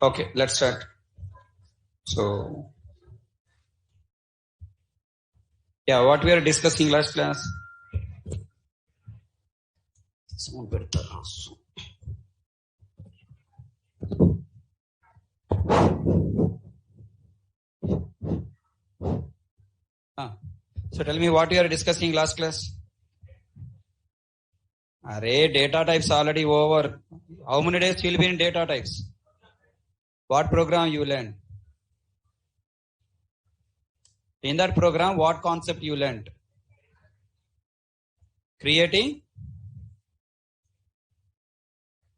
Okay, let's start. So, yeah, what we are discussing last class. So tell me what we are discussing last class. Array, data types already over. How many days you will be in data types? What program you learned? In that program, what concept you learned? Creating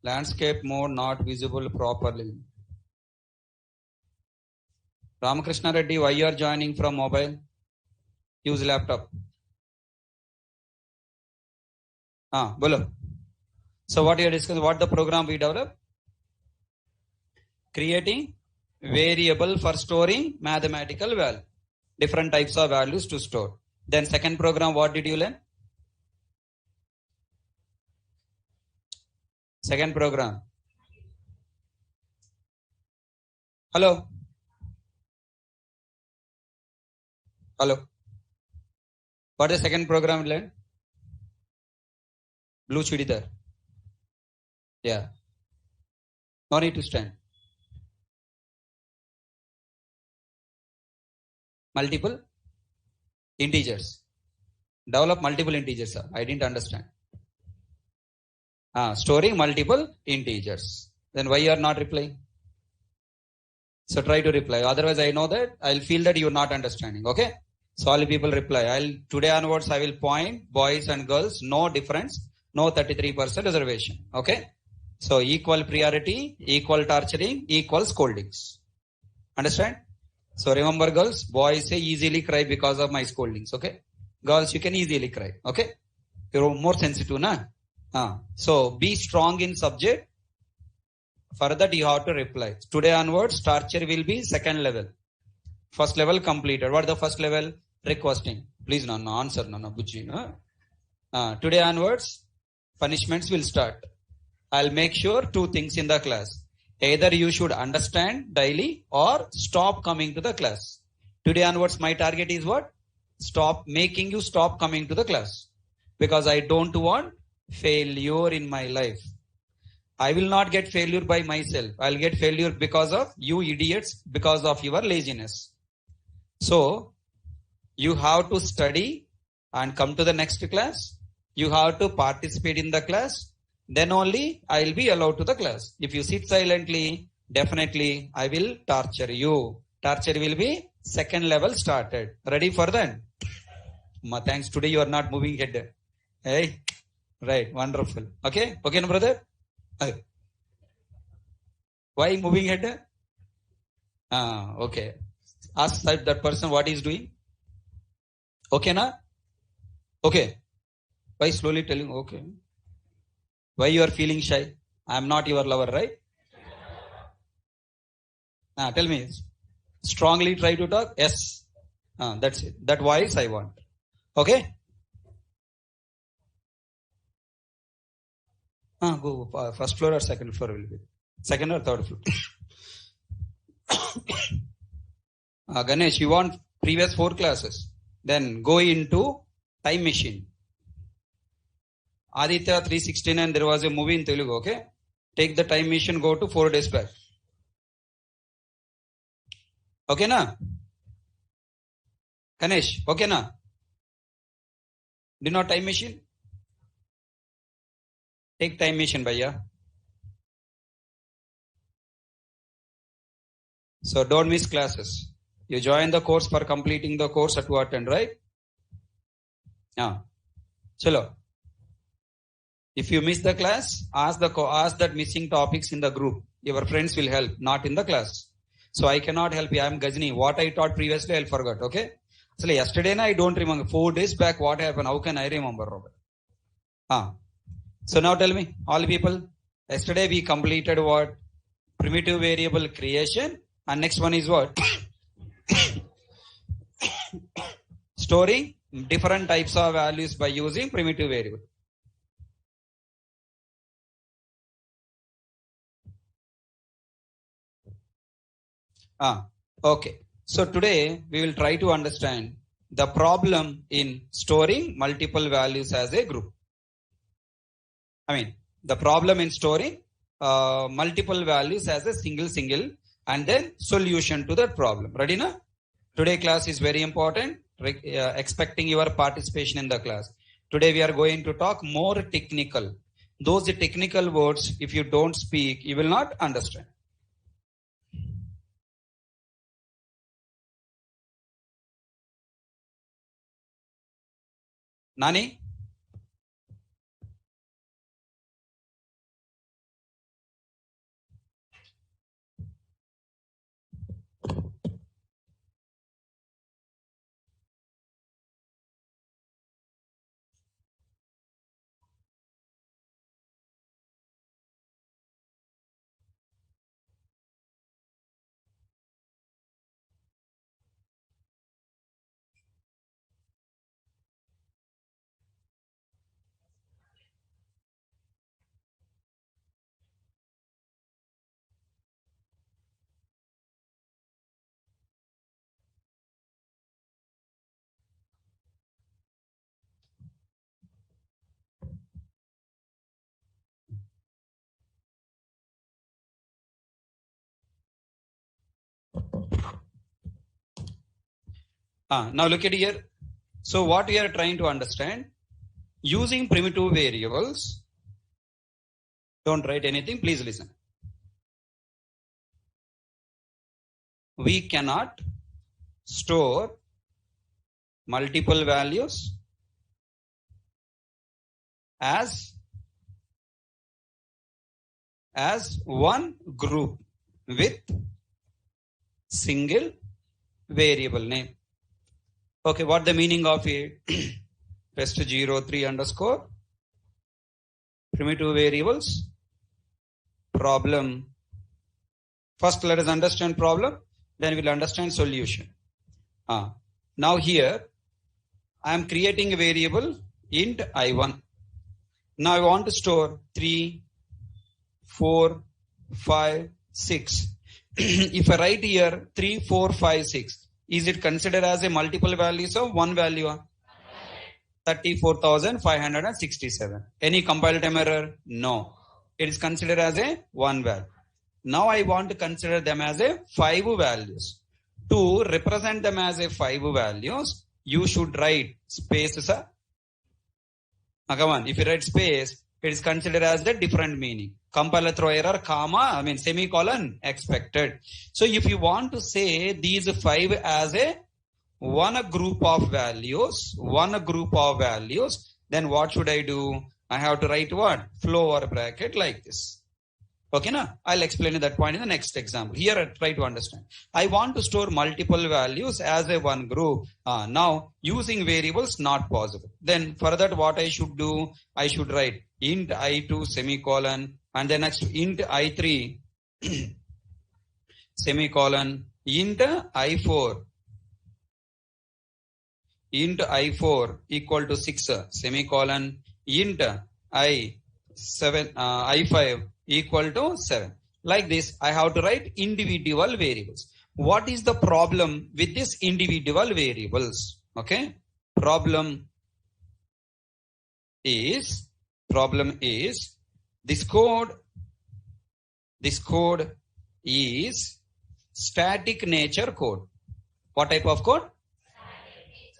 landscape mode not visible properly. Ramakrishna Reddy, why you are joining from mobile? Use laptop. Bolo. So what you are discussing? What the program we develop? Creating variable for storing mathematical value. Different types of values to store. Then second program, what did you learn? Second program. Hello. Hello. What is the second program learn? Blue chudidar. Yeah. No need to stand. Multiple integers. Develop multiple integers. I didn't understand. Storing multiple integers. Then why you are not replying? So try to reply. Otherwise, I know that I'll feel that you're not understanding. Okay. So all people reply. Today onwards, I will point boys and girls. No difference. No 33% reservation. Okay. So equal priority, equal torturing, equal scoldings. Understand? So remember girls, boys say easily cry because of my scoldings. Okay. Girls, you can easily cry. Okay. You're more sensitive, na? So be strong in subject. For that you have to reply. Today onwards, torture will be second level. First level completed. What is the first level? Requesting. Please no answer no Buji. Today onwards, punishments will start. I'll make sure two things in the class. Either you should understand daily or stop coming to the class. Today onwards, my target is what? Making you stop coming to the class. Because I don't want failure in my life. I will not get failure by myself. I'll get failure because of you idiots, because of your laziness. So, you have to study and come to the next class. You have to participate in the class. Then only I will be allowed to the class. If you sit silently, definitely I will torture you. Torture will be second level started. Ready for that? Thanks. Today you are not moving head. Hey, right. Wonderful. Okay. Okay, no, brother. Why moving head? Okay. Ask that person what he is doing. Okay, na? Okay. Why slowly telling? Okay. Why you are feeling shy? I am not your lover, right? Tell me. Strongly try to talk. Yes. That's it. That voice I want. Okay. Go first floor or second floor will be. Second or third floor. Ganesh, you want previous 4 classes. Then go into time machine. Aditya 369, there was a movie in Telugu, okay? Take the time machine, go to 4 days back. Okay na? Ganesh, okay na? Do not time machine? Take time machine, bhaiya. So don't miss classes. You join the course for completing the course to attend, right? Yeah. Chalo. If you miss the class, ask that missing topics in the group. Your friends will help, not in the class. So I cannot help you. I am Gajni. What I taught previously, I'll forget. Okay. So yesterday, I don't remember. 4 days back, what happened? How can I remember, Robert? So now tell me, all people. Yesterday we completed what? Primitive variable creation. And next one is what? Storing different types of values by using primitive variable. Okay. So today we will try to understand the problem in storing multiple values as a group. The problem in storing multiple values as a single and then solution to that problem. Ready na? Today class is very important. Expecting your participation in the class. Today we are going to talk more technical. Those technical words, if you don't speak, you will not understand. Nani? Now look at here. So what we are trying to understand, using primitive variables, don't write anything, please listen. We cannot store multiple values as one group with single variable name. Okay, what the meaning of it? Test 03 underscore primitive variables problem. First let us understand problem, then we'll understand solution. Now here I am creating a variable int I1. Now I want to store 3, 4, 5, 6. If I write here 3, 4, 5, 6, is it considered as a multiple values of one value? 34,567. Any compile time error? No. It is considered as a one value. Now I want to consider them as a 5 values. To represent them as a 5 values, you should write space. Come on, if you write space, it is considered as the different meaning. Compiler throw error, comma, semicolon, expected. So if you want to say these 5 as a one group of values, then what should I do? I have to write what? Flow over bracket like this. Okay, na? I'll explain that point in the next example. Here I try to understand. I want to store multiple values as a one group. Now using variables not possible. Then for that what I should do? I should write int I2 semicolon and then next int I3 semicolon int I4 equal to 6 semicolon int I5 equal to 7. Like this, I have to write individual variables. what is the problem with this individual variables? Okay. Problem is this code is static nature code. What type of code?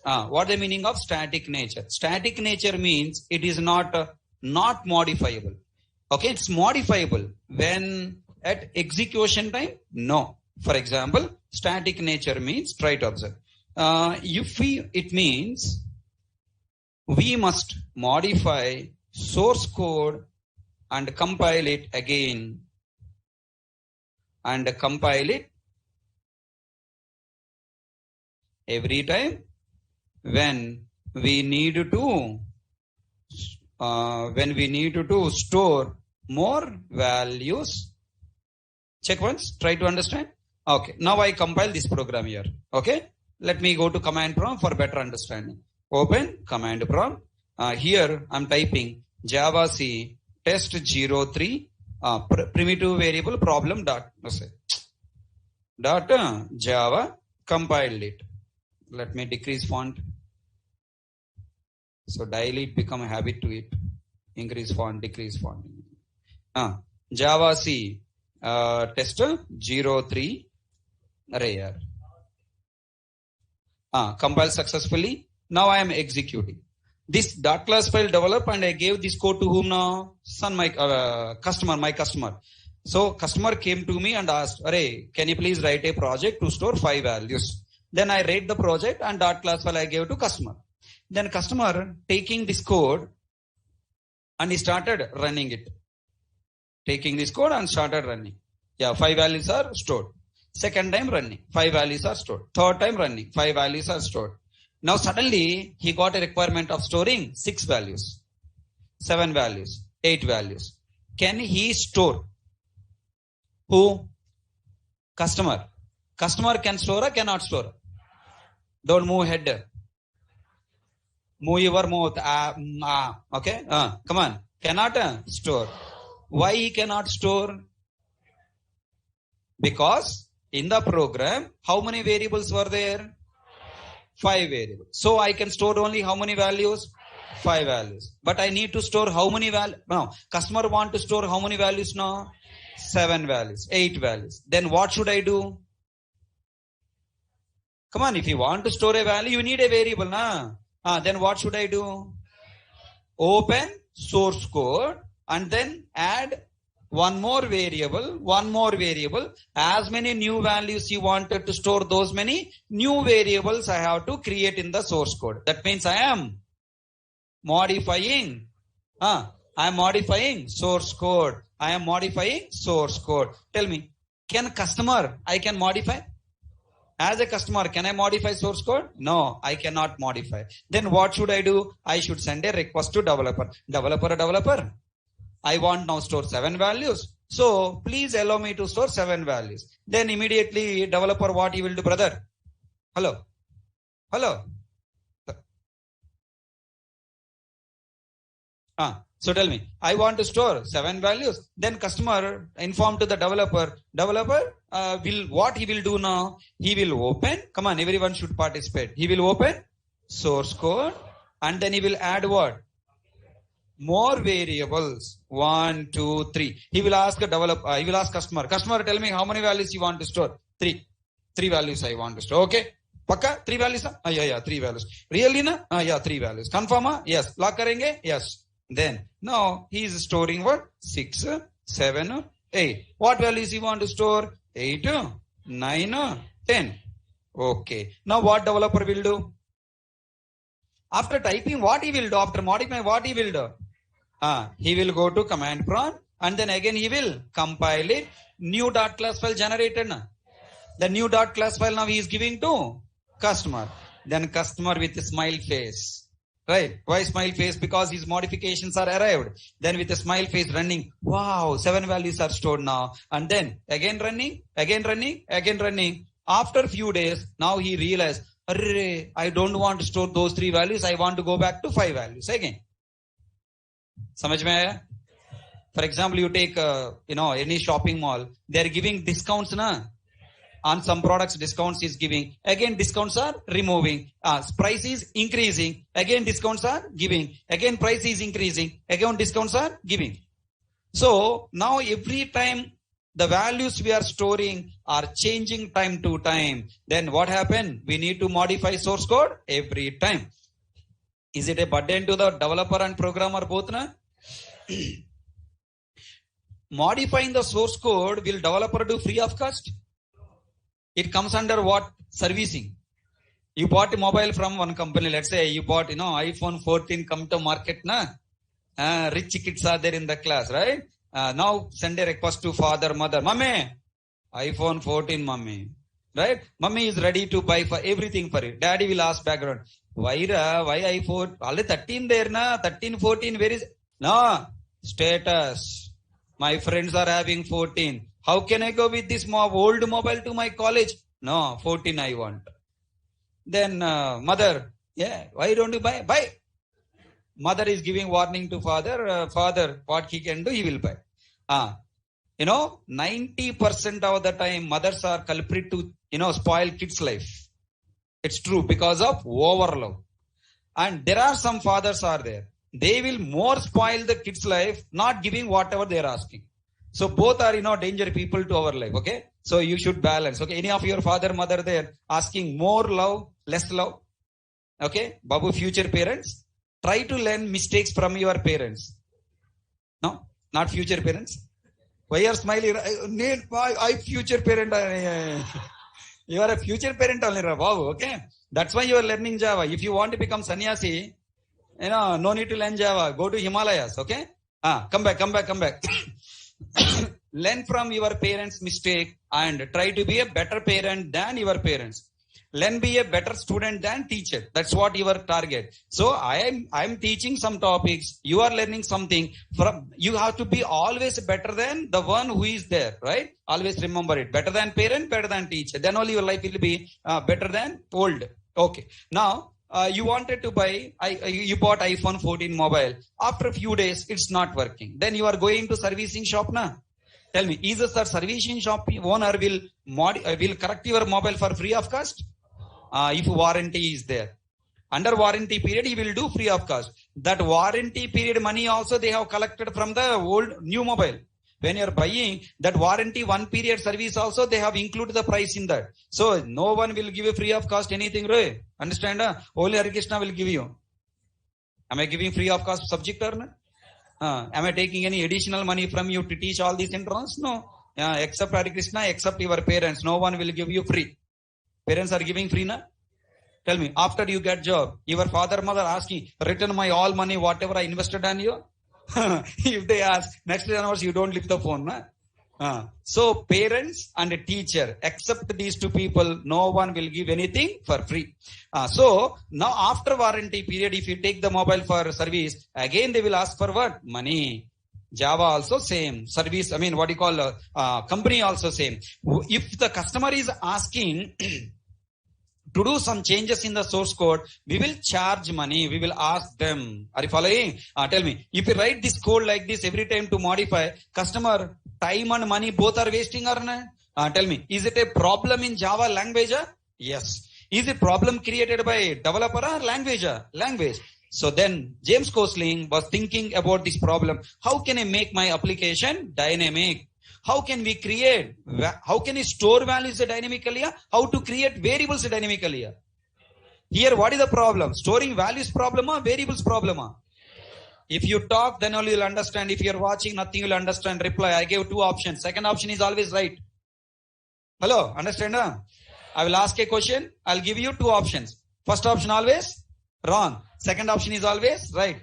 What is the meaning of static nature? Static nature means it is not modifiable. Okay, it's modifiable when at execution time. No. For example, static nature means, try to observe. It means we must modify source code and compile it again and compile it every time when we need to store more values. Check once, try to understand. Okay, now I compile this program here. Okay, let me go to command prompt for better understanding. Open command prompt. Here I'm typing Java C test 03 primitive variable problem dot Java, compiled it. Let me decrease font. So daily it become a habit to it. Increase font, decrease font. Java C test 03 rare. Compile successfully. Now I am executing. This .class file developed and I gave this code to whom now? My customer. So customer came to me and asked, "Arey, can you please write a project to store 5 values?" Then I write the project and .class file I gave to customer. Then customer taking this code and he started running it. Taking this code and started running. Yeah, 5 values are stored. Second time running, 5 values are stored. Third time running, 5 values are stored. Now suddenly he got a requirement of storing 6 values, 7 values, 8 values. Can he store? Who? Customer. Customer can store or cannot store? Don't move head. Move your mouth. Okay. Come on. Cannot store. Why he cannot store? Because in the program, how many variables were there? 5 variables. So I can store only how many values? 5 values. But I need to store how many values? No. Customer want to store how many values now? 7 values, 8 values. Then what should I do? Come on, if you want to store a value, you need a variable, na? Then what should I do? Open source code and then add one more variable. As many new values you wanted to store, those many new variables I have to create in the source code. That means I am modifying. I am modifying source code. Tell me, I can modify? As a customer, can I modify source code? No, I cannot modify. Then what should I do? I should send a request to developer. Developer. I want now store 7 values. So please allow me to store 7 values. Then immediately developer, what he will do, brother? Hello. So tell me, I want to store 7 values. Then customer inform to the developer. Developer what he will do now? He will open. Come on, everyone should participate. He will open source code and then he will add what? More variables. 1, 2, 3. He will ask a developer. He will ask customer. Customer, tell me how many values you want to store. 3 values I want to store. Okay. Pakka 3 values? Yeah, 3 values. Really na? Yeah, 3 values. Confirm? Yes. Lock karenge? Yes. Then now he is storing what? 6, 7, 8. What values he want to store? 8, 9, 10. Okay. Now what developer will do? After typing, what he will do? After modifying, what he will do? He will go to command prompt and then again he will compile it. New .class file generated. Na? The new .class file now he is giving to customer. Then customer with a smile face. Right? Why smile face? Because his modifications are arrived. Then with a smile face running. Wow, 7 values are stored now. And then again running. After few days, now he realized, I don't want to store those 3 values. I want to go back to 5 values again. Samajh mein aaya? For example, you take, any shopping mall. They are giving discounts, na? on some products discounts is giving. Again, discounts are removing. Price is increasing. Again, discounts are giving. Again, price is increasing. Again, discounts are giving. So now every time the values we are storing are changing time to time. Then what happened? We need to modify source code every time. Is it a burden to the developer and programmer both? Na? Modifying the source code, will developer do free of cost? It comes under what? Servicing. You bought a mobile from one company. Let's say you bought, iPhone 14 come to market. Na? Rich kids are there in the class, right? Now send a request to father, mother. Mummy, iPhone 14, mummy. Right? Mummy is ready to buy for everything for it. Daddy will ask background. Why iPhone? Already 13 there, na? 13, 14, where is? No. Status. My friends are having 14. How can I go with this old mobile to my college? No, 14 I want. Then mother, yeah, why don't you buy? Buy. Mother is giving warning to father. Father, what he can do, he will buy. 90% of the time, mothers are culprit to, spoil kids' life. It's true because of overlove. And there are some fathers are there. They will more spoil the kids' life, not giving whatever they are asking. So both are, danger people to our life. Okay. So you should balance. Okay. Any of your father, mother there asking more love, less love. Okay. Babu, future parents. Try to learn mistakes from your parents. No, not future parents. Why are you smiling? I future parent. You are a future parent only. Wow, okay. That's why you are learning Java. If you want to become sannyasi, no need to learn Java. Go to Himalayas, okay? Come back. Learn from your parents' mistake and try to be a better parent than your parents. Learn be a better student than teacher. That's what your target. So I am teaching some topics. You are learning something from, you have to be always better than the one who is there, right? Always remember it. Better than parent, better than teacher. Then only your life will be better than old. Okay. Now, you wanted to buy, you bought iPhone 14 mobile. After a few days, it's not working. Then you are going to servicing shop na? Tell me, is the servicing shop owner will correct your mobile for free of cost? If warranty is there. Under warranty period, he will do free of cost. That warranty period money also they have collected from the new mobile. When you are buying that warranty 1 period service also, they have included the price in that. So no one will give you free of cost anything, right? Understand? Only Hare Krishna will give you. Am I giving free of cost subject or not? Am I taking any additional money from you to teach all these entrance? No. Except Hare Krishna, except your parents. No one will give you free. Parents are giving free, na? Tell me, after you get job, your father, mother asking, return my all money, whatever I invested on you. If they ask, next hours you don't lift the phone, na? So parents and a teacher, except these two people, no one will give anything for free. So now after warranty period, if you take the mobile for service, again they will ask for what? Money. Java also same. Service, company also same. If the customer is asking to do some changes in the source code, we will charge money. We will ask them. Are you following? Tell me, if you write this code like this every time to modify, customer time and money both are wasting or not? Tell me, is it a problem in Java language? Yes. Is it problem created by developer or language? Language. So then James Gosling was thinking about this problem. How can I make my application dynamic? How can we store values dynamically? How to create variables dynamically? Here, what is the problem? Storing values problem or variables problem? If you talk, then only you'll understand. If you're watching, nothing you'll understand. Reply. I gave 2 options. Second option is always right. Hello? Understand? I will ask a question. I'll give you 2 options. First option always wrong. Second option is always right.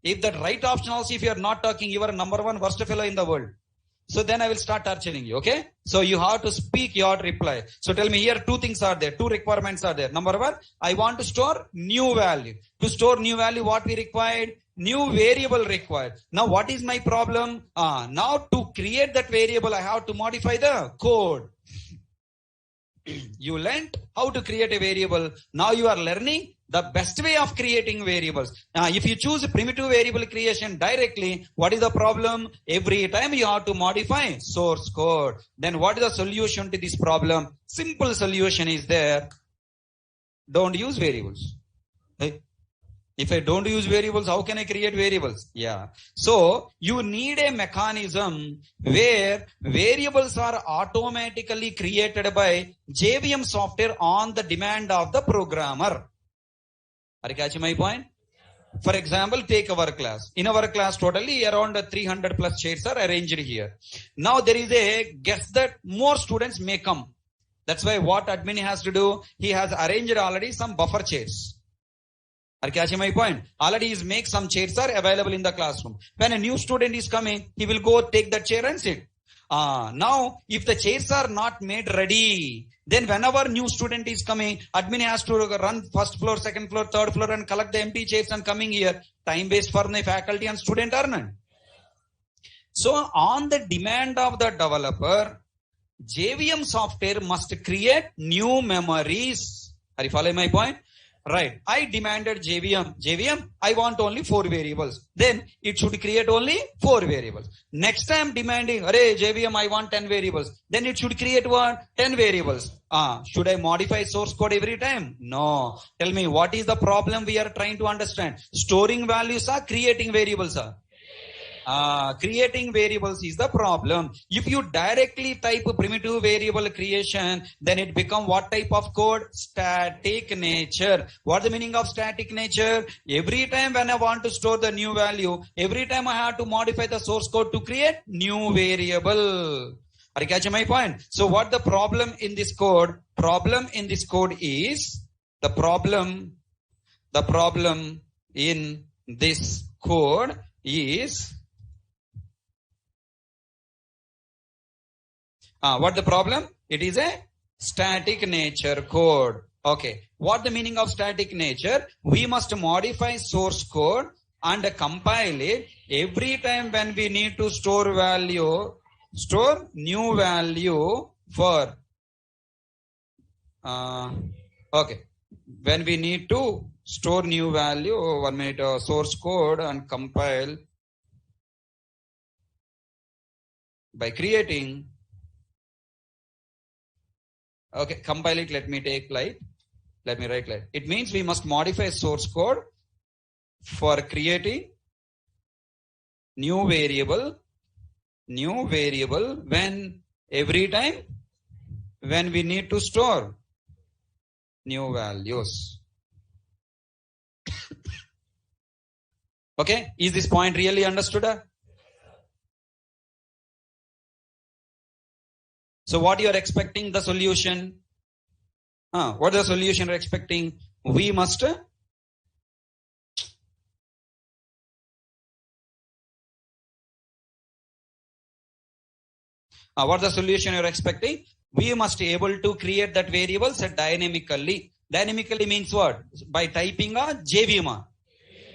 If that right option also, if you are not talking, you are number 1 worst fellow in the world. So then I will start torturing you. Okay. So you have to speak your reply. So tell me here 2 things are there. 2 requirements are there. Number 1, I want to store new value. To store new value, what we required? New variable required. Now what is my problem? Now to create that variable, I have to modify the code. You learned how to create a variable. Now you are learning the best way of creating variables. Now, if you choose primitive variable creation directly, what is the problem? Every time you have to modify source code. Then what is the solution to this problem? Simple solution is there. Don't use variables. If I don't use variables, how can I create variables? Yeah. So you need a mechanism where variables are automatically created by JVM software on the demand of the programmer. Are you catching my point? For example, take our class. In our class, totally around 300 plus chairs are arranged here. Now there is a guess that more students may come. That's why what admin has to do, he has arranged already some buffer chairs. Are you catching my point? Already is make some chairs are available in the classroom. When a new student is coming, he will go take that chair and sit. Now, if the chairs are not made ready, then whenever new student is coming, admin has to run first floor, second floor, third floor and collect the empty chairs and coming here. Time waste for the faculty and student are none. So on the demand of the developer, JVM software must create new memories. Are you following my point? Right. I demanded JVM, I want only 4 variables. Then it should create only 4 variables. Next time demanding, JVM, I want 10 variables. Then it should create 10 variables. Should I modify source code every time? No. Tell me, what is the problem we are trying to understand? Storing values or creating variables? Creating variables is the problem. If you directly type primitive variable creation, then it become what type of code? Static nature. What the meaning of static nature? Every time when I want to store the new value, every time I have to modify the source code to create new variable. Are you catching my point? So what the problem in this code? Problem in this code is the problem in this code is what the problem? It is a static nature code. Okay. What the meaning of static nature? We must modify source code and compile it every time when we need to store new value for, okay. When we need to store new value, 1 minute, source code and compile by creating. Okay, compile it. Let me take light. Let me write light. It means we must modify source code for creating new variable when every time when we need to store new values. Okay, is this point really understood? So what you are expecting the solution? What is the solution you're expecting? We must what the solution you're expecting? We must be able to create that variables dynamically. Dynamically means what? By typing a JVM.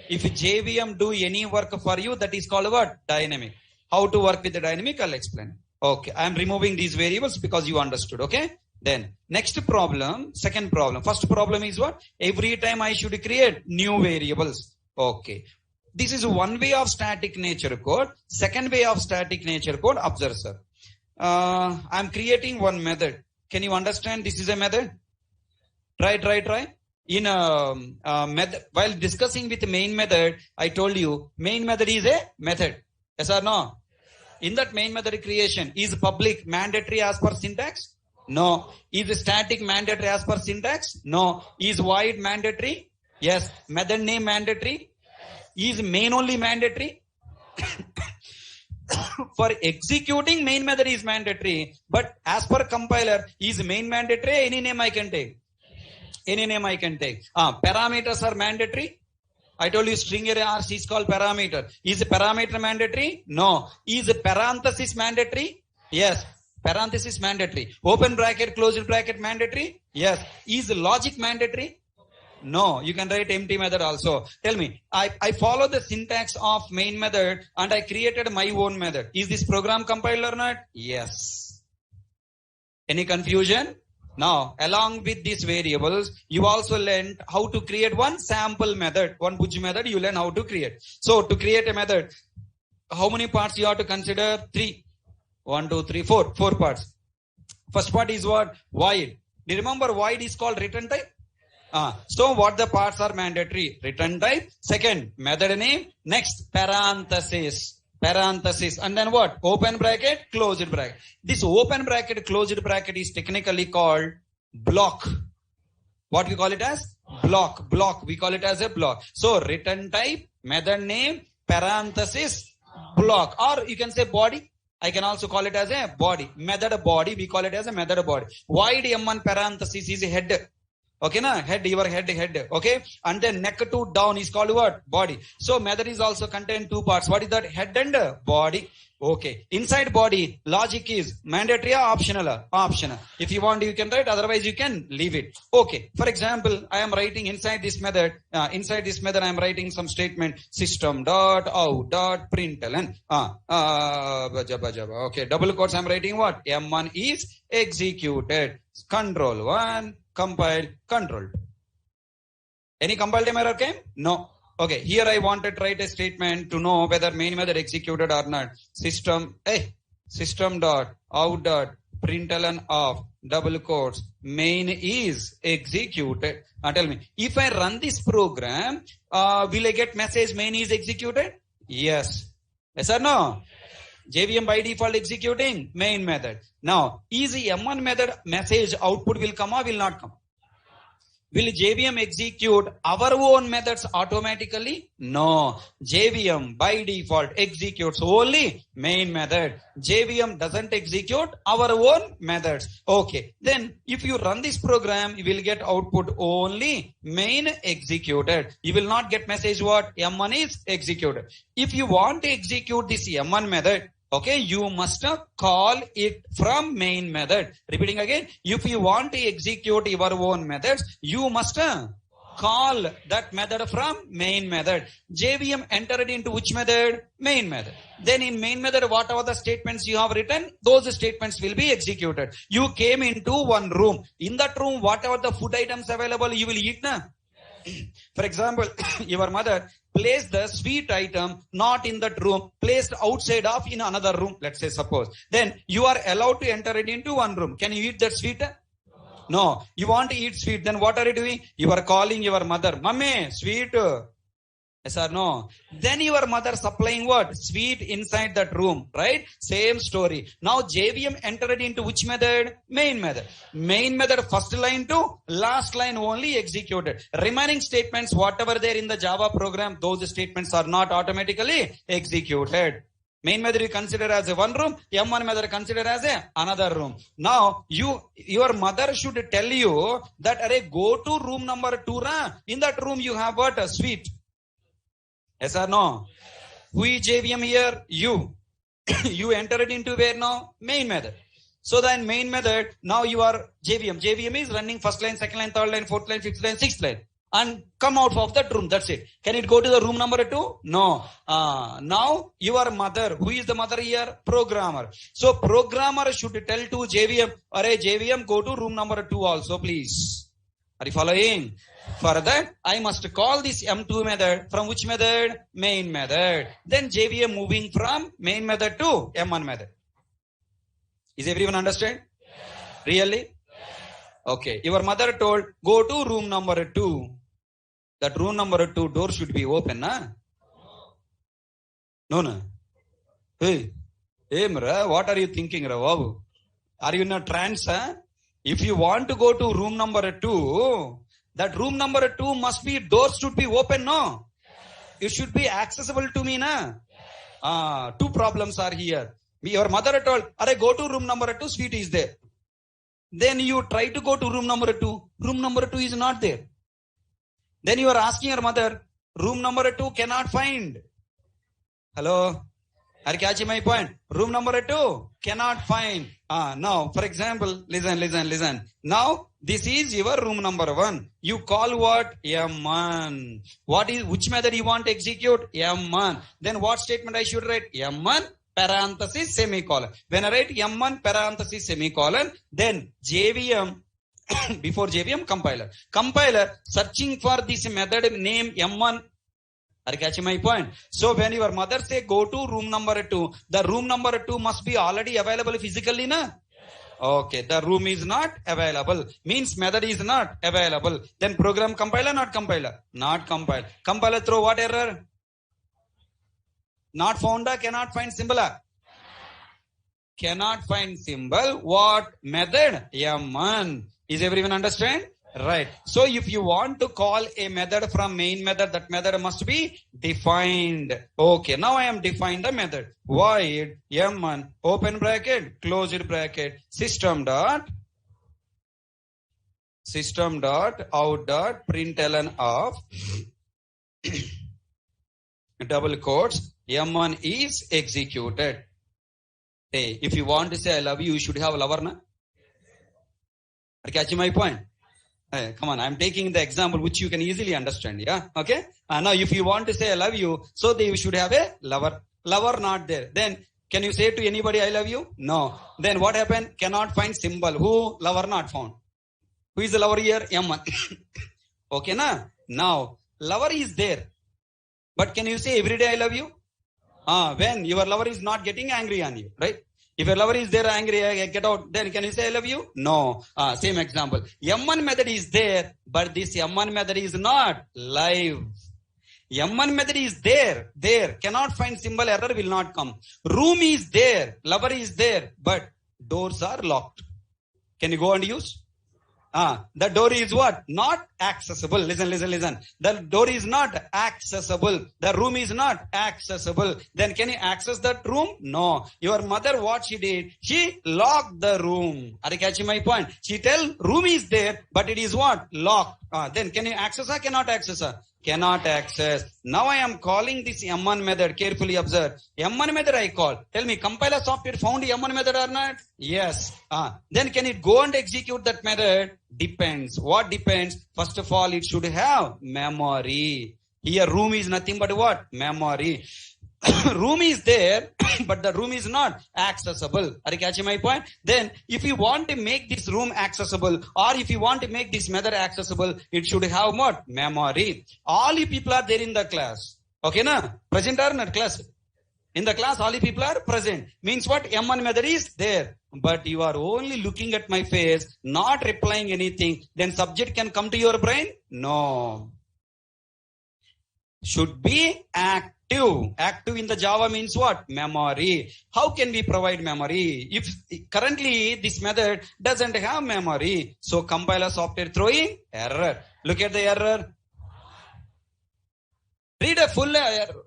If JVM do any work for you, that is called what? Dynamic. How to work with the dynamic? I'll explain. Okay, I am removing these variables because you understood. Okay, then next problem, second problem. First problem is what? Every time I should create new variables. Okay, this is one way of static nature code. Second way of static nature code, observe sir. I am creating one method. Can you understand this is a method? Try. In a method, while discussing with the main method, I told you main method is a method. Yes or no? In that main method creation, is public mandatory as per syntax? No. Is static mandatory as per syntax? No. Is void mandatory? Yes. Method name mandatory? Is main only mandatory? For executing main method is mandatory, but as per compiler, is main mandatory? Any name I can take. Any name I can take. Parameters are mandatory. I told you string array RC is called parameter. Is a parameter mandatory? No. Is a parenthesis mandatory? Yes. Parenthesis mandatory. Open bracket, closed bracket mandatory? Yes. Is logic mandatory? No. You can write empty method also. Tell me, I follow the syntax of main method and I created my own method. Is this program compiled or not? Yes. Any confusion? Now, along with these variables, you also learned how to create one sample method, one Bhuj method you learn how to create. So, to create a method, how many parts you have to consider? 3. 1, 2, 3, 4. 4 parts. First part is what? Void. Do you remember void is called return type? So what the parts are mandatory? Return type. Second, method name. Next, parenthesis. Parenthesis. And then what? Open bracket, closed bracket. This open bracket, closed bracket is technically called block. What we call it as? Block. Block. We call it as a block. So return type, method name, parenthesis, block. Or you can say body. I can also call it as a body. Method body. We call it as a method body. Void M1 parenthesis is a head. Okay, na? Head, your head. Okay. And then neck to down is called what? Body. So method is also contain 2 parts. What is that? Head and body. Okay. Inside body, logic is mandatory or optional? Optional. If you want, you can write. Otherwise, you can leave it. Okay. For example, I am writing inside this method. I am writing some statement. System.out.println. Okay. Double quotes. I am writing what? M1 is executed. Control 1. Compiled, controlled. Any compiled error came? No. Okay, here I wanted to write a statement to know whether main method executed or not. System dot out dot println of double quotes main is executed. Tell me, if I run this program, will I get message main is executed? Yes. Yes or no? JVM by default executing main method. Now, is the M1 method message output will come or will not come? Will JVM execute our own methods automatically? No. JVM by default executes only main method. JVM doesn't execute our own methods. Okay. Then if you run this program, you will get output only main executed. You will not get message what? M1 is executed. If you want to execute this M1 method, okay, you must call it from main method. Repeating again, if you want to execute your own methods, you must call that method from main method. JVM entered into which method? Main method. Then in main method, whatever the statements you have written, those statements will be executed. You came into one room. In that room, whatever the food items available, you will eat na. For example, your mother placed the sweet item not in that room, placed outside of in another room, let's say suppose. Then you are allowed to enter it into one room. Can you eat that sweet? No. You want to eat sweet, then what are you doing? You are calling your mother, Mummy, sweet. Yes or no? Then your mother supplying what? Sweet inside that room, right? Same story. Now JVM entered into which method? Main method. Main method first line to last line only executed. Remaining statements, whatever there in the Java program, those statements are not automatically executed. Main method you consider as a one room, M1 method consider as a another room. Now, your mother should tell you that, array, go to room number 2, in that room you have what? A sweet. Yes or no? Who is JVM here? You. You entered into where now? Main method. So then main method, now you are JVM. JVM is running first line, second line, third line, fourth line, fifth line, sixth line. And come out of that room. That's it. Can it go to the room number 2? No. Now your mother, who is the mother here? Programmer. So programmer should tell to JVM, array JVM, go to room number 2 also, please. Are you following? For that, I must call this M2 method from which method? Main method. Then JVM moving from main method to M1 method. Is everyone understand? Yes. Really? Yes. Okay. Your mother told, go to room number 2. That room number 2 door should be open, na? No. Hey, Mra, what are you thinking, Ra? Are you in a trance, huh? If you want to go to room number 2, that room number 2 must be, doors should be open, no? It should be accessible to me, na? Two problems are here. Your mother told, array, go to room number 2, sweet is there. Then you try to go to room number 2. Room number 2 is not there. Then you are asking your mother, room number 2 cannot find. Hello? Are you catching my point? Room number 2 cannot find. Now, for example, listen. Now, this is your room number 1. You call what? M1. Which method you want to execute? M1. Then what statement I should write? M1 parenthesis semicolon. When I write M1 parenthesis semicolon, then JVM before JVM compiler. Compiler searching for this method name M1. Are you catching my point? So when your mother say go to room number 2, the room number 2 must be already available physically, na? Okay, the room is not available. Means method is not available. Then program compiler, not compiler? Not compile. Compiler throw what error? Not found, cannot find symbol. Cannot find symbol. What method? M1. Is everyone understand? Right. So if you want to call a method from main method, that method must be defined. Okay. Now I am defined the method. Void M1 open bracket, closed bracket, system dot out dot println of double quotes M1 is executed. Hey, if you want to say I love you, you should have a lover, na? Are you catching my point? Hey, come on, I'm taking the example which you can easily understand. Yeah, okay. Now, if you want to say I love you, so you should have a lover. Lover not there. Then can you say to anybody I love you? No. Then what happened? Cannot find symbol. Who? Lover not found. Who is the lover here? M1. Okay, na? Now lover is there, but can you say every day I love you? When your lover is not getting angry on you, right? If your lover is there angry, get out, then can you say I love you? No. Same example. M1 method is there, but this M1 method is not live. M1 method is there. Cannot find symbol, error will not come. Room is there, lover is there, but doors are locked. Can you go and use? The door is what? Not accessible. Listen. The door is not accessible. The room is not accessible. Then can you access that room? No. Your mother, what she did? She locked the room. Are you catching my point? She tell room is there, but it is what? Locked. Then can you access her? Cannot access her. Cannot access. Now I am calling this M1 method. Carefully observe. M1 method I call. Tell me, compiler software found M1 method or not? Yes. Then can it go and execute that method? Depends. What depends? First of all, it should have memory. Here room is nothing but what? Memory. Room is there, but the room is not accessible. Are you catching my point? Then if you want to make this room accessible, or if you want to make this method accessible, it should have what? Memory. All you people are there in the class. Okay, na? Present or not class? In the class, all you people are present. Means what? M1 method is there. But you are only looking at my face, not replying anything. Then subject can come to your brain? No. Should be active. Active in the Java means what? Memory. How can we provide memory? If currently this method doesn't have memory, so compiler software throwing error. Look at the error. Read a full error.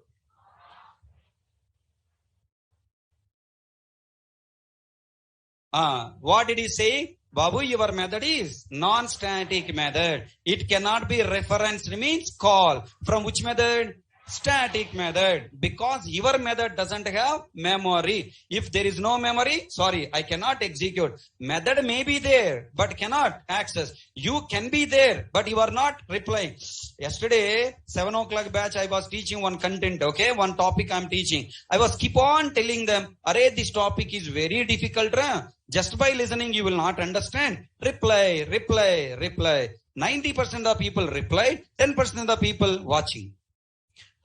What did he say? Babu, your method is non-static method. It cannot be referenced, means call. From which method? Static method. Because your method doesn't have memory. If there is no memory, sorry, I cannot execute. Method may be there, but cannot access. You can be there, but you are not replying. Yesterday, 7 o'clock batch, I was teaching one content, okay? One topic I'm teaching. I was keep on telling them, array, this topic is very difficult. Just by listening, you will not understand. Reply. 90% of people replied, 10% of the people watching.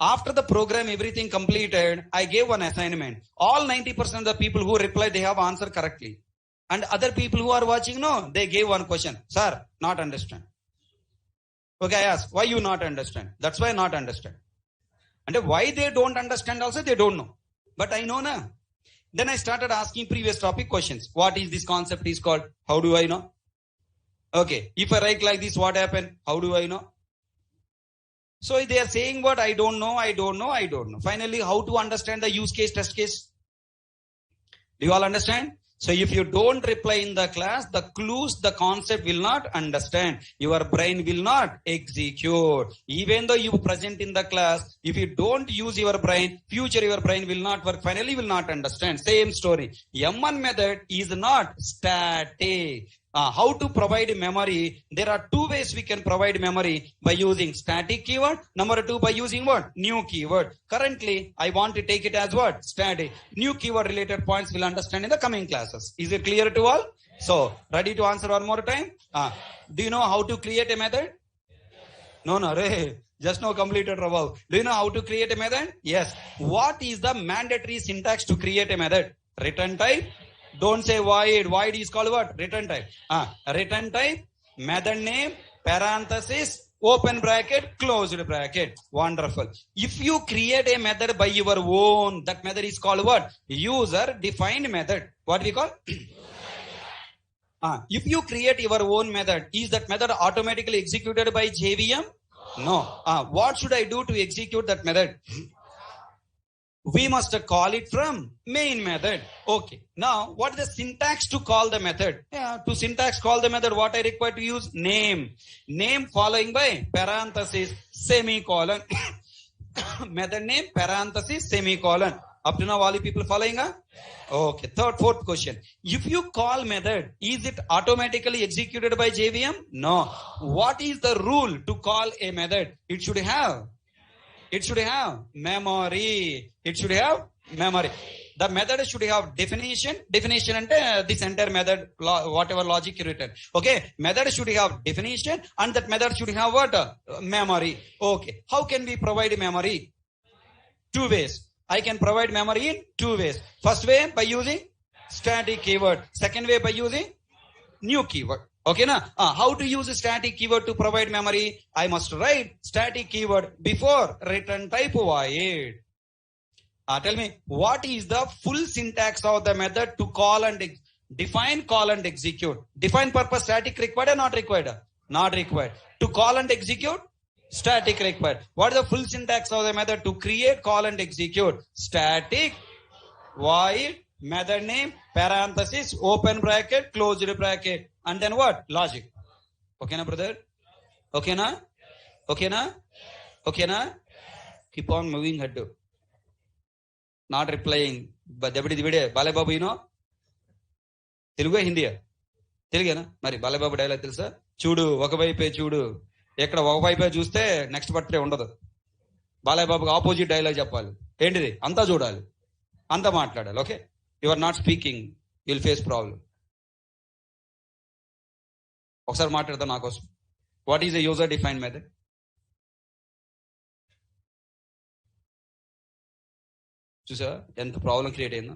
After the program, everything completed, I gave one assignment. All 90% of the people who replied, they have answered correctly. And other people who are watching, no, they gave one question. Sir, not understand. Okay, I asked, why you not understand? That's why not understand. And why they don't understand also, they don't know. But I know na. Then I started asking previous topic questions. What is this concept is called? How do I know? Okay, if I write like this, what happened? How do I know? So they are saying what? I don't know. Finally, how to understand the use case, test case? Do you all understand? So if you don't reply in the class, the clues, the concept will not understand. Your brain will not execute. Even though you present in the class, if you don't use your brain, future your brain will not work. Finally, will not understand. Same story. M1 method is not static. How to provide memory? There are two ways we can provide memory: by using static keyword. Number two, by using what? New keyword. Currently, I want to take it as what? Static. New keyword related points will understand in the coming classes. Is it clear to all? So, ready to answer one more time? Do you know how to create a method? No, just now completed above. Do you know how to create a method? Yes. What is the mandatory syntax to create a method? Return type. Don't say void. Void is called what? Return type. Return type, method name, parenthesis, open bracket, closed bracket. Wonderful. If you create a method by your own, that method is called what? User defined method. What we call? If you create your own method, is that method automatically executed by JVM? No. What should I do to execute that method? We must call it from main method. Okay. Now, what is the syntax to call the method? To syntax call the method, what I require to use? Name. Name following by parenthesis, semicolon. Method name, parenthesis, semicolon. Up to now, all you people following? Okay. Fourth question. If you call method, is it automatically executed by JVM? No. What is the rule to call a method? It should have memory. It should have memory. The method should have definition. Definition and this entire method, whatever logic you written. Okay. Method should have definition and that method should have what? Memory. Okay. How can we provide memory? Two ways. I can provide memory in two ways. First way by using static keyword. Second way by using new keyword. Okay, na? How to use a static keyword to provide memory? I must write static keyword before return type void. Tell me, what is the full syntax of the method to call and define, call and execute? Define purpose static required or not required? Not required. To call and execute? Static required. What is the full syntax of the method to create, call and execute? Static, void, method name, parenthesis, open bracket, closed bracket. And then what? Logic. Okay na, brother? Okay na? Okay na? Okay na? Keep on moving head. Not replying. But Deputy Divide, Bale Babu, you know? Telugu Hindi? Telugu na? Mari, Bale Babu dialogue తెలుసా? చూడు ఒకవైపే చూడు. ఎక్కడ ఒకవైపే చూస్తే next birthday ఉండదు. బాలయ్య బాబుకి opposite dialogue చెప్పాలి. ఏంటిది? అంతా చూడాలి. అంతా మాట్లాడాలి. Okay? You are not speaking, you will face problem. ఒకసారి మాట్లాడతా నా కోసం. What is a user defined method? చూసా ఎంత ప్రాబ్లం క్రియేట్ అయిందో.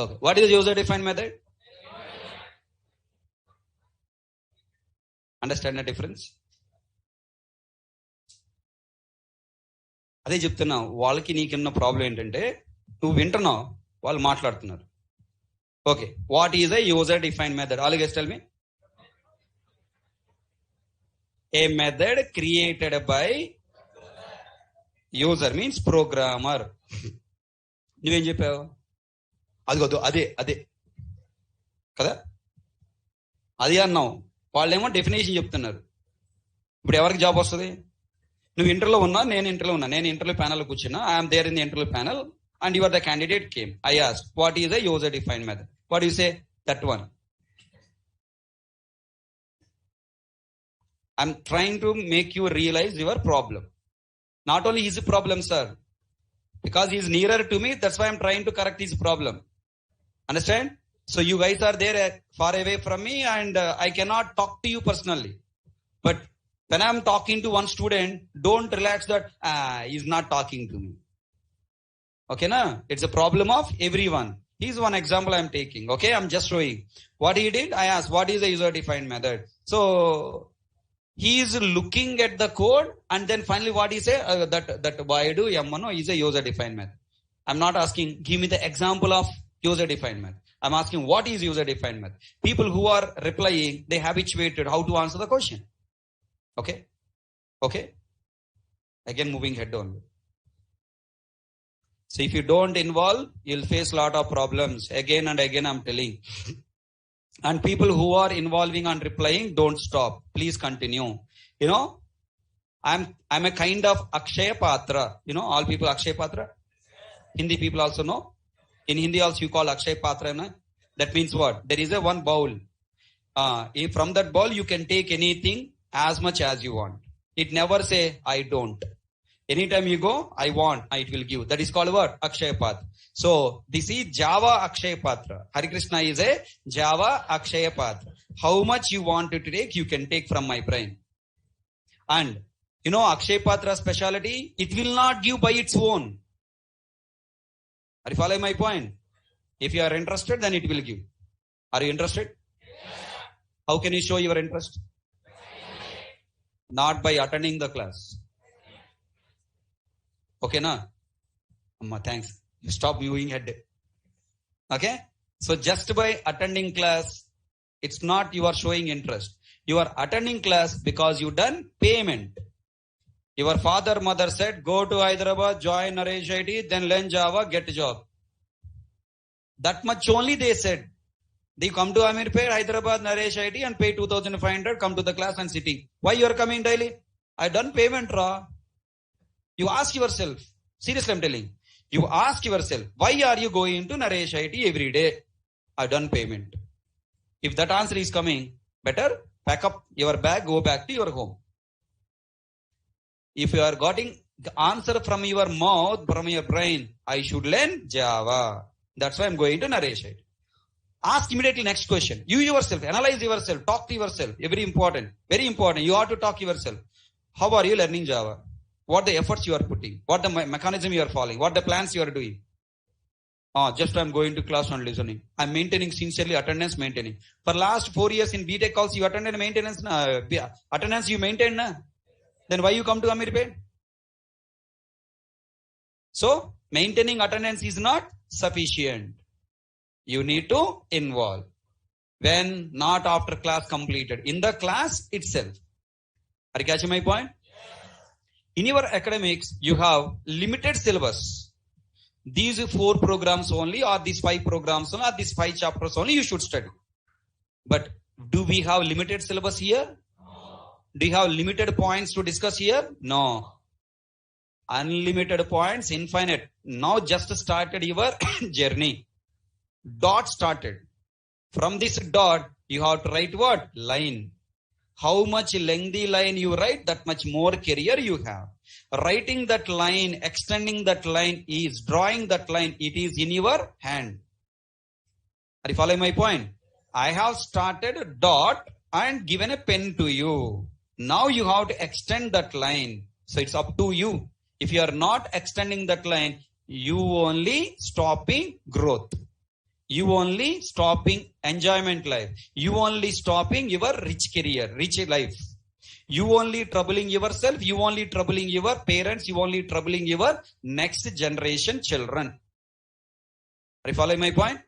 Okay, what is user defined method? Understand the difference? అదే చెప్తున్నా, వాళ్ళకి నీకున్న ప్రాబ్లం ఏంటంటే నువ్వు వింటున్నావు, వాళ్ళు మాట్లాడుతున్నారు. Okay, what is a user defined method? All guess tell me. A method created by user means programmer. నువ్వేం చెప్పావు? అదే కదా, అది అన్నావు. వాళ్ళేమో డెఫినేషన్ చెప్తున్నారు. ఇప్పుడు ఎవరికి జాబ్ వస్తుంది? నువ్వు ఇంటర్లో ఉన్నా, నేను ఇంటర్లో ఉన్నా. నేను ఇంటర్వ్యూ ప్యానల్ కూర్చున్నా. I'm there in the interview panel and you are the candidate came. I ask what is a user defined method. What you say? That one. I'm trying to make you realize your problem. Not only his problem, sir. Because he is nearer to me, that's why I'm trying to correct his problem. Understand? So you guys are there far away from me and I cannot talk to you personally. But when I'm talking to one student, don't relax that he's not talking to me. Okay, na? It's a problem of everyone. Here's one example I'm taking. Okay, I'm just showing. What he did, I asked, what is the user defined method? So he is looking at the code and then finally what he say? That void yamano is a user defined method. I'm not asking, give me the example of user defined method. I'm asking, what is user defined method? People who are replying, they habituated how to answer the question. Okay. Again, moving head on. So if you don't involve, you'll face a lot of problems. Again and again, I'm telling. And people who are involving and replying, don't stop. Please continue. You know, I'm a kind of Akshaya Patra. You know, all people Akshaya Patra? Hindi people also know. In Hindi also you call Akshaya Patra. Na? That means what? There is a one bowl. From that bowl you can take anything as much as you want. It never say, I don't. Anytime you go, I want, it will give. That is called what? Akshaya Patra. So this is Java Akshaya Patra. Hare Krishna is a Java Akshaya Patra. How much you want to take, you can take from my brain. And you know Akshaya Patra speciality, it will not give by its own. Are you following my point? If you are interested, then it will give. Are you interested? Yes. How can you show your interest? Not by attending the class. Okay, na? Amma, thanks. You stop moving head. Okay? So just by attending class, it's not you are showing interest. You are attending class because you done payment. Your father, mother said, go to Hyderabad, join Naresh IT, then learn Java, get a job. That much only they said. They come to Amirpet, Hyderabad, Naresh IT and pay 2,500, come to the class and sitting. Why you are coming daily? I done payment, raw. You ask yourself, seriously I'm telling, you ask yourself, why are you going to Naresh IT every day? I done payment. If that answer is coming, better pack up your bag, go back to your home. If you are getting the answer from your mouth, from your brain, I should learn Java. That's why I'm going to Naresh IT. Ask immediately next question. You yourself, analyze yourself, talk to yourself. Very important. Very important. You have to talk to yourself. How are you learning Java? What the efforts you are putting? What the mechanism you are following? What the plans you are doing? Just I'm going to class and listening. I'm maintaining sincerely attendance maintaining. For last 4 years in BTech calls you attended maintenance. Attendance you maintain. Na? Then why you come to Amirpet? So maintaining attendance is not sufficient. You need to involve. When not after class completed. In the class itself. Are you catching my point? In your academics, you have limited syllabus. These 4 programs only, or these 5 programs only, or these 5 chapters only you should study. But do we have limited syllabus here? No. Do you have limited points to discuss here? No. Unlimited points, infinite. Now just started your journey. Dot started. From this dot, you have to write what? Line. How much lengthy line you write, that much more career you have. Writing that line, extending that line is, drawing that line, it is in your hand. Are you following my point? I have started a dot and given a pen to you. Now you have to extend that line. So it's up to you. If you are not extending that line, you only stopping growth. You only stopping enjoyment life. You only stopping your rich career, rich life. You only troubling yourself. You only troubling your parents. You only troubling your next generation children. Are you following my point?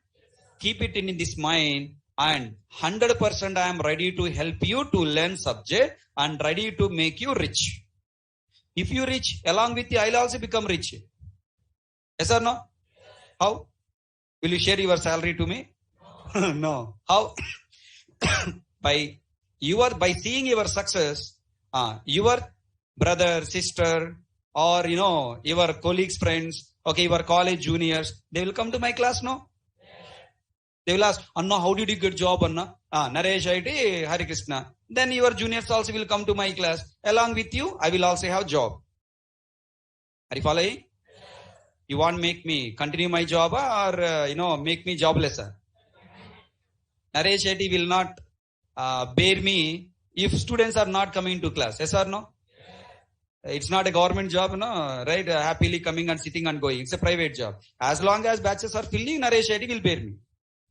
Keep it in this mind and 100% I am ready to help you to learn subject and ready to make you rich. If you rich, along with you, I will also become rich. Yes or no? How? Will you share your salary to me? No. How? by seeing your success, your brother, sister, or your colleagues, friends, okay, your college juniors, they will come to my class, no? They will ask, Anna, how did you get job, Anna? Naresh IT, Hare Krishna. Then your juniors also will come to my class. Along with you, I will also have job. Are you following? You want make me continue my job or, make me jobless? Naresh IT will not bear me if students are not coming to class. Yes or no? It's not a government job, no? Right? Happily coming and sitting and going. It's a private job. As long as batches are filling, Naresh IT will bear me.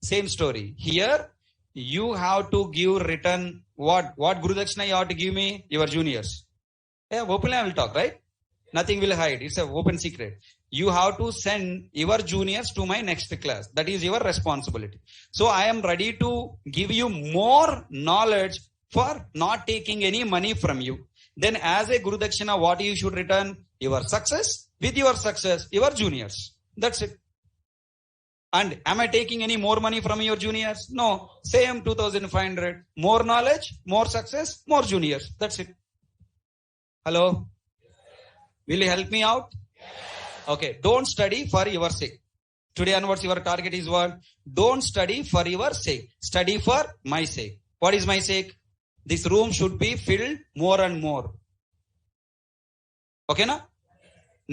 Same story. Here, you have to give return. What Guru Dakshina you have to give me? Your juniors. Yeah, openly I will talk, right? Nothing will hide. It's an open secret. You have to send your juniors to my next class. That is your responsibility. So I am ready to give you more knowledge for not taking any money from you. Then as a Guru Dakshina, what you should return? Your success. With your success, your juniors. That's it. And am I taking any more money from your juniors? No. Same 2,500. More knowledge, more success, more juniors. That's it. Hello? Will you help me out? Okay. Don't study for your sake. Today onwards your target is what? Don't study for your sake. Study for my sake. What is my sake? This room should be filled more and more. Okay, na?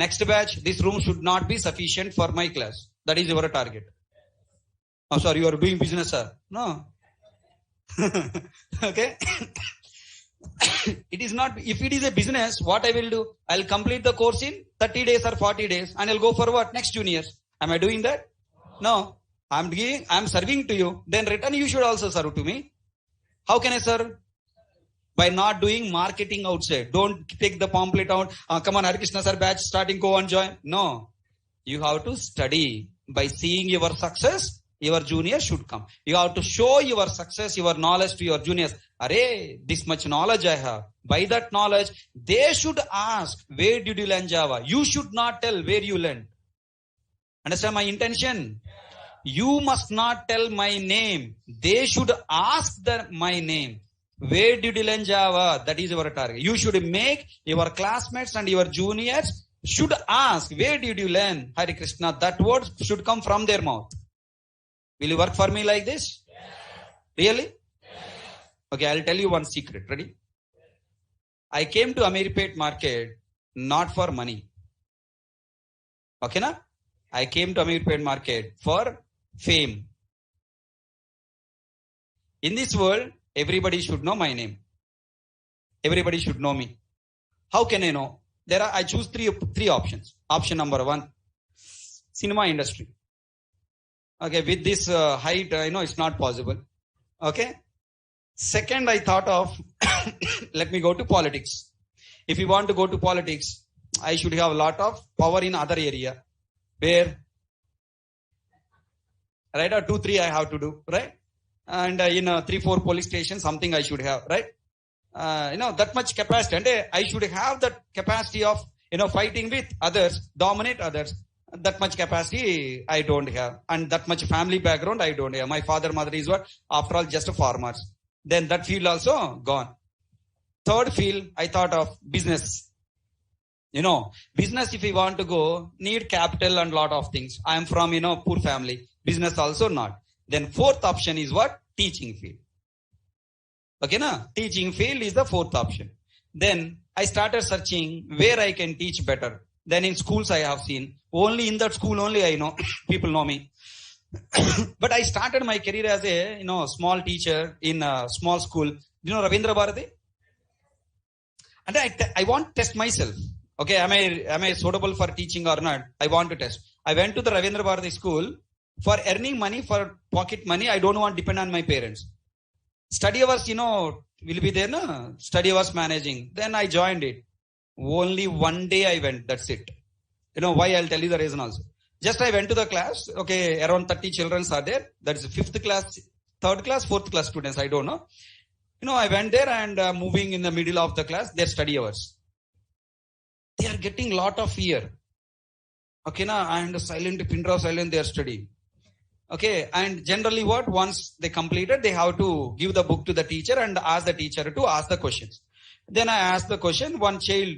Next batch, this room should not be sufficient for my class. That is your target. Oh, sorry, you are doing business, sir. No. Okay. It is not, if it is a business, what I will do? I'll complete the course in 30 days or 40 days and I'll go for what? Next juniors. Am I doing that? No. I'm serving to you. Then return you should also serve to me. How can I serve? By not doing marketing outside. Don't take the pamphlet out. Come on, Hare Krishna sir batch starting, go and join. No. You have to study. By seeing your success, your juniors should come. You have to show your success, your knowledge to your juniors. Arey, this much knowledge I have. By that knowledge, they should ask, where did you learn Java? You should not tell where you learned. Understand my intention? You must not tell my name. They should ask my name. Where did you learn Java? That is your target. You should make your classmates and your juniors should ask, where did you learn Hare Krishna? That word should come from their mouth. Will you work for me like this? Really? Okay, I'll tell you one secret. Ready? I came to Amirpet market not for money. Okay, na? I came to Amirpet market for fame. In this world, everybody should know my name. Everybody should know me. How can I know? I choose three options. Option number 1, cinema industry. Okay, with this height, I know it's not possible. Okay. Second, I thought of, let me go to politics. If you want to go to politics, I should have a lot of power in other area. Where? Right, or 2-3 I have to do, right? And in 3-4 police stations, something I should have, right? That much capacity. And I should have that capacity of, fighting with others, dominate others. That much capacity I don't have. And that much family background I don't have. My father, mother is what? After all, just farmers. Then that field also gone. Third field, I thought of business. Business, if you want to go, need capital and lot of things. I am from, poor family. Business also not. Then fourth option is what? Teaching field. Okay, na? Teaching field is the fourth option. Then I started searching where I can teach better. Then in schools I have seen. Only in that school only I know. People know me. But I started my career as a, small teacher in a small school. Ravindra Bharati? And I want to test myself. Okay, am I suitable for teaching or not? I want to test. I went to the Ravindra Bharati school for earning money, for pocket money. I don't want to depend on my parents. Study hours, will be there, na? Study hours managing. Then I joined it. Only one day I went. That's it. Why? I'll tell you the reason also. Just I went to the class. Okay, around 30 children are there. That is 5th class, 3rd class, 4th class students. I don't know. I went there and moving in the middle of the class, their study hours. They are getting lot of fear. Okay, na? And silent, pin drop silent, they are studying. Okay, and generally what? Once they completed, they have to give the book to the teacher and ask the teacher to ask the questions. Then I asked the question. One child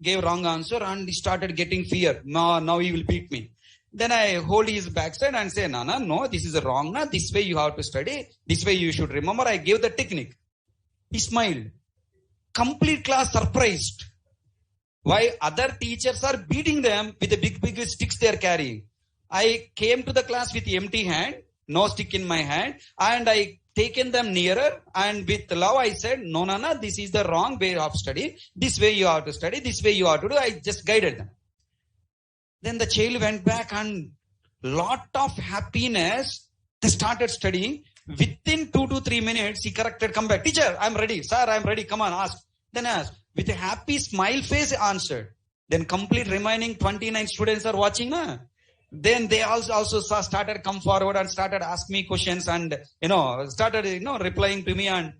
gave wrong answer and he started getting fear. Now he will beat me. Then I hold his backside and say, no, this is wrong. Na? This way you have to study. This way you should remember. I gave the technique. He smiled. Complete class surprised. Why? Other teachers are beating them with the big sticks they are carrying. I came to the class with empty hand, no stick in my hand, and I taken them nearer, and with love I said, no, this is the wrong way of study. This way you have to study. This way you have to do. I just guided them. Then the child went back and lot of happiness. They started studying. Within 2 to 3 minutes, he corrected, come back. Teacher, I'm ready. Sir, I'm ready. Come on, ask. Then asked. With a happy smile face, answered. Then complete remaining 29 students are watching. Na? Then they also started come forward and started asking me questions and, started, replying to me, and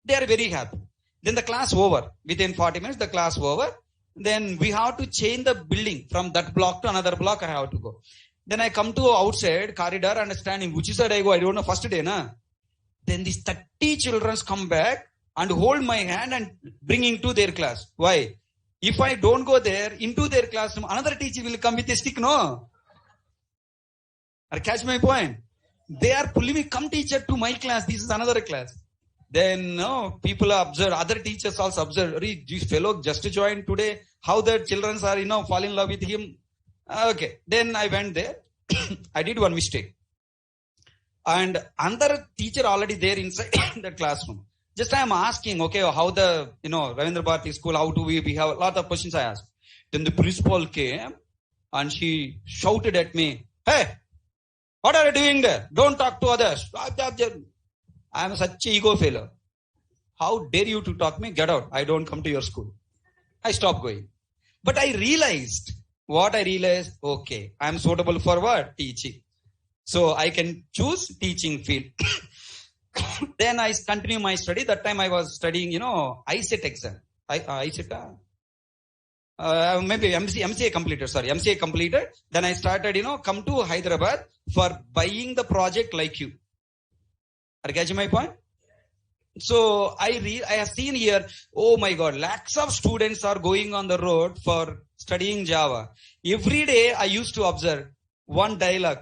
they are very happy. Then the class over. Within 40 minutes, the class over. Then we have to change the building from that block to another block. I have to go. Then I come to outside corridor and standing. Which side I go? I don't know. First day, na? Then these 30 children come back and hold my hand and bringing to their class. Why? If I don't go there, into their classroom, another teacher will come with a stick, no? Or catch my point? They are pulling me, come teacher to my class. This is another class. Then people observe, other teachers also observe, this fellow just joined today how the children are, fall in love with him. Okay. Then I went there. I did one mistake. And another teacher already there inside the classroom. Just I am asking, okay, how the, Ravindra Bharati school, how do we have a lot of questions I asked. Then the principal came and she shouted at me, "Hey, what are you doing there? Don't talk to others." I am such a ego failure. How dare you to talk me? Get out. I don't come to your school. I stopped going. But I realized, okay, I am suitable for what? Teaching. So I can choose teaching field. Then I continue my study. That time I was studying, ICET exam. Maybe MCA completed. MCA completed. Then I started, come to Hyderabad for buying the project like you. Are you catching my point? So I have seen here, oh my God, lakhs of students are going on the road for studying Java. Every day I used to observe